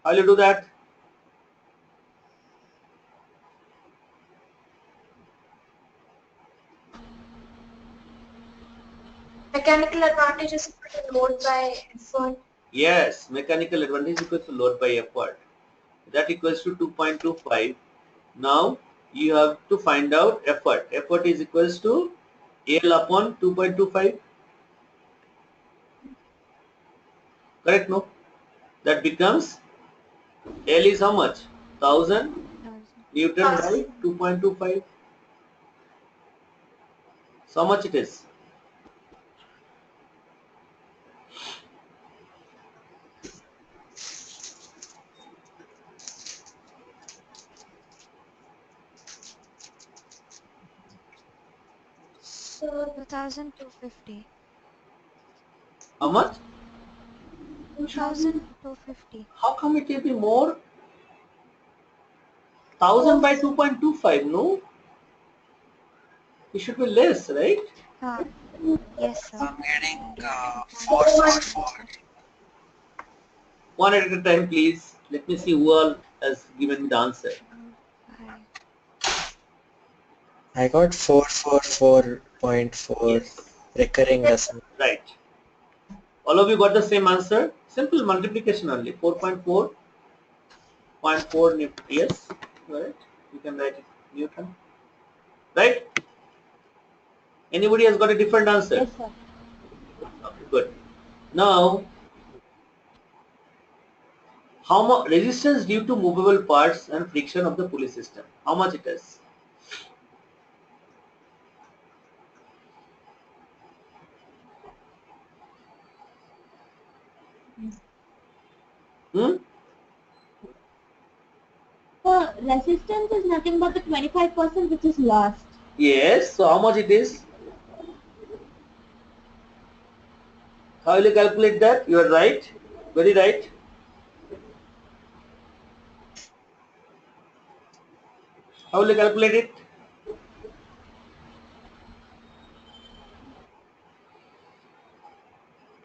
How will you do that? Mechanical advantage is equal to load by effort. Yes, mechanical advantage equals to load by effort. That equals to 2.25. Now you have to find out effort. Effort is equals to L upon 2.25. Correct, no? That becomes L is how much? 1000 Newton by 2.25. So how much it is? So 2250. How much? 2250. How come it will be more? 1000 by 2.25, no? It should be less, right? Yes, sir. I'm getting I got 444. One at a time, please. Let me see who all has given the answer. 5. I got 444.4 Yes, recurring decimal. right. All of you got the same answer. Simple multiplication only. 4.4.4 Newton. Yes, right. You can write it Newton. Right? Anybody has got a different answer? yes, sir. Okay, good. Now, how much resistance due to movable parts and friction of the pulley system? How much it is? Hmm? The resistance is nothing but the 25% which is lost. Yes. So how much it is? How will you calculate that? You are right. Very right. How will you calculate it?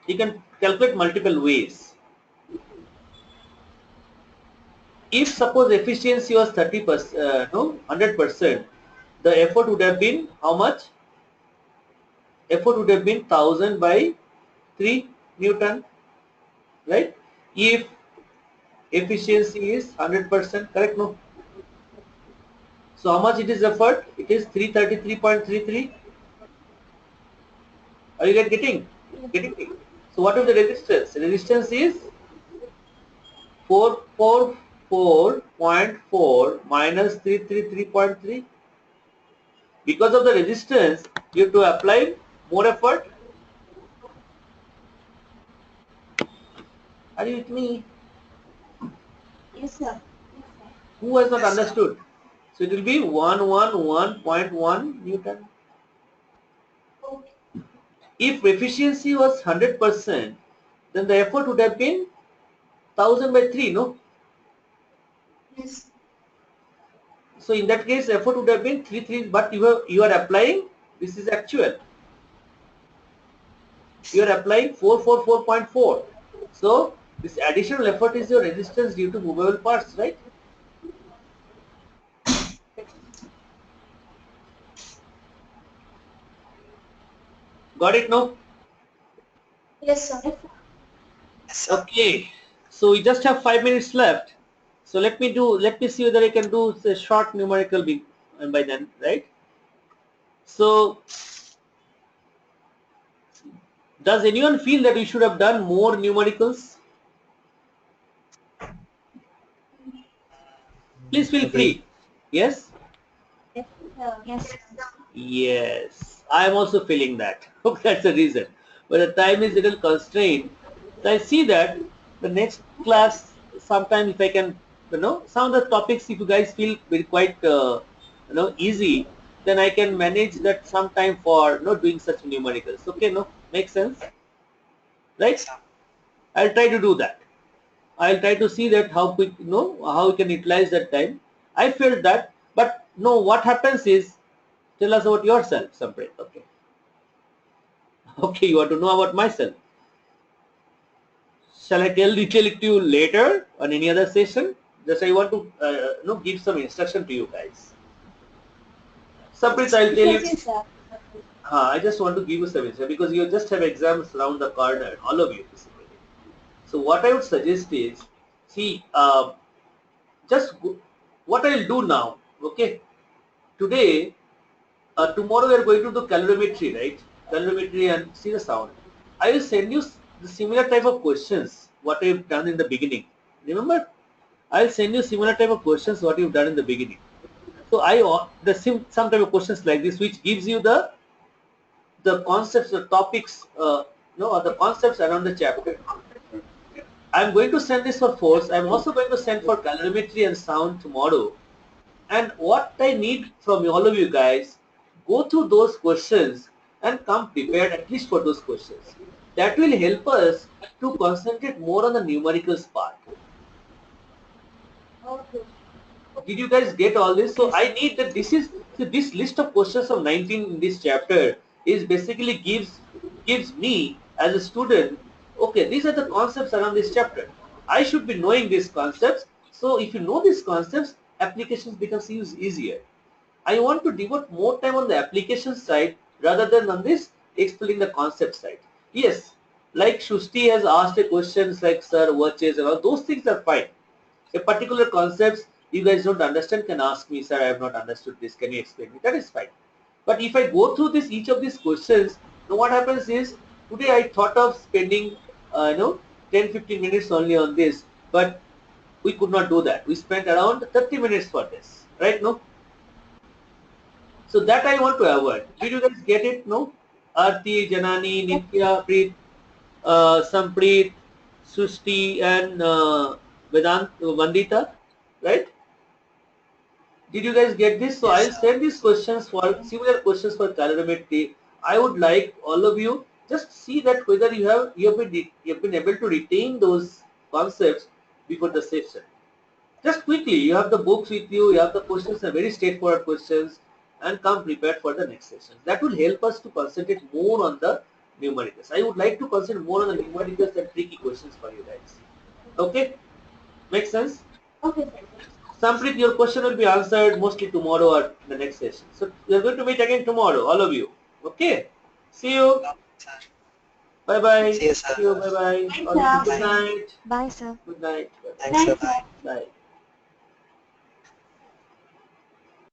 You can calculate multiple ways. If suppose efficiency was 30%, no, 100%, the effort would have been how much? Effort would have been 1000 by 3 Newton, right? If efficiency is 100%, correct, no? So how much it is effort? It is 333.33. Are you getting? Getting me? So what is the resistance? Resistance is 444.4 minus 333.3. Because of the resistance, you have to apply more effort. Are you with me? Yes, sir. Who has not understood? So it will be 111.1 Newton. If efficiency was 100%, then the effort would have been 1000 by 3, no? Yes. So in that case, effort would have been 33, but you are applying, this is actual. You are applying 444.4. So this additional effort is your resistance due to movable parts, right? Got it, no? Yes, sir. Yes, sir. Okay. So we just have 5 minutes left. So let me see whether I can do the short numerical and by then, right? So does anyone feel that we should have done more numericals? Please feel Maybe. free. Yes? Yes. Yes. I am also feeling that. That's the reason. But the time is a little constrained. So I see that the next class, sometime if I can, some of the topics if you guys feel very quite, easy, then I can manage that sometime for doing such numericals. Okay, no? Makes sense? Right? I'll try to do that. I'll try to see that how quick, how we can utilize that time. I felt that, but no, what happens is, tell us about yourself, Samprit. Okay. Okay, you want to know about myself. Shall I detail it to you later on any other session? Just I want to, give some instruction to you guys. Samprit, I'll tell you. Yes, sir. I just want to give you some instruction because you just have exams around the corner, all of you basically. So what I would suggest is, see, what I'll do now, okay? Today, tomorrow we are going to do calorimetry, right? Calorimetry and see the sound. I will send you the similar type of questions what I've done in the beginning. Remember, I'll send you similar type of questions what you've done in the beginning. So some type of questions like this which gives you the concepts, the topics, or the concepts around the chapter. I'm going to send this for force. I'm also going to send for calorimetry and sound tomorrow. And what I need from all of you guys, go through those questions and come prepared at least for those questions. That will help us to concentrate more on the numericals part. Okay. Did you guys get all this? So I need that this list of questions of 19 in this chapter is basically gives me as a student, okay, these are the concepts around this chapter. I should be knowing these concepts. So if you know these concepts, applications becomes easier. I want to devote more time on the application side rather than on this explaining the concept side. Yes, like Shushti has asked a questions like sir, watches and all those things are fine. A particular concepts you guys don't understand can ask me, sir, I have not understood this, can you explain me? That is fine. But if I go through each of these questions, now what happens is, today I thought of spending 10-15 minutes only on this, but we could not do that. We spent around 30 minutes for this, right? No? So that I want to avoid. Did you guys get it? No? Arti, Janani, Nitya, Preet, Sampreet, Sushti and Vandita, right? Did you guys get this? So I'll send these questions for similar questions for calorimetry. I would like all of you just see that whether you have been able to retain those concepts before the session. Just quickly, you have the books with you, you have the questions, are very straightforward questions, and come prepared for the next session. That will help us to concentrate more on the numericals. I would like to concentrate more on the numericals and tricky questions for you guys. Okay? Makes sense? Okay. Samprit, your question will be answered mostly tomorrow or the next session. So we are going to meet again tomorrow, all of you. Okay? See you. Bye bye. See you, sir. See you. Bye bye. Bye, All of you. sir. Good night. Bye, sir. Good night. Thanks, sir. Thanks, sir.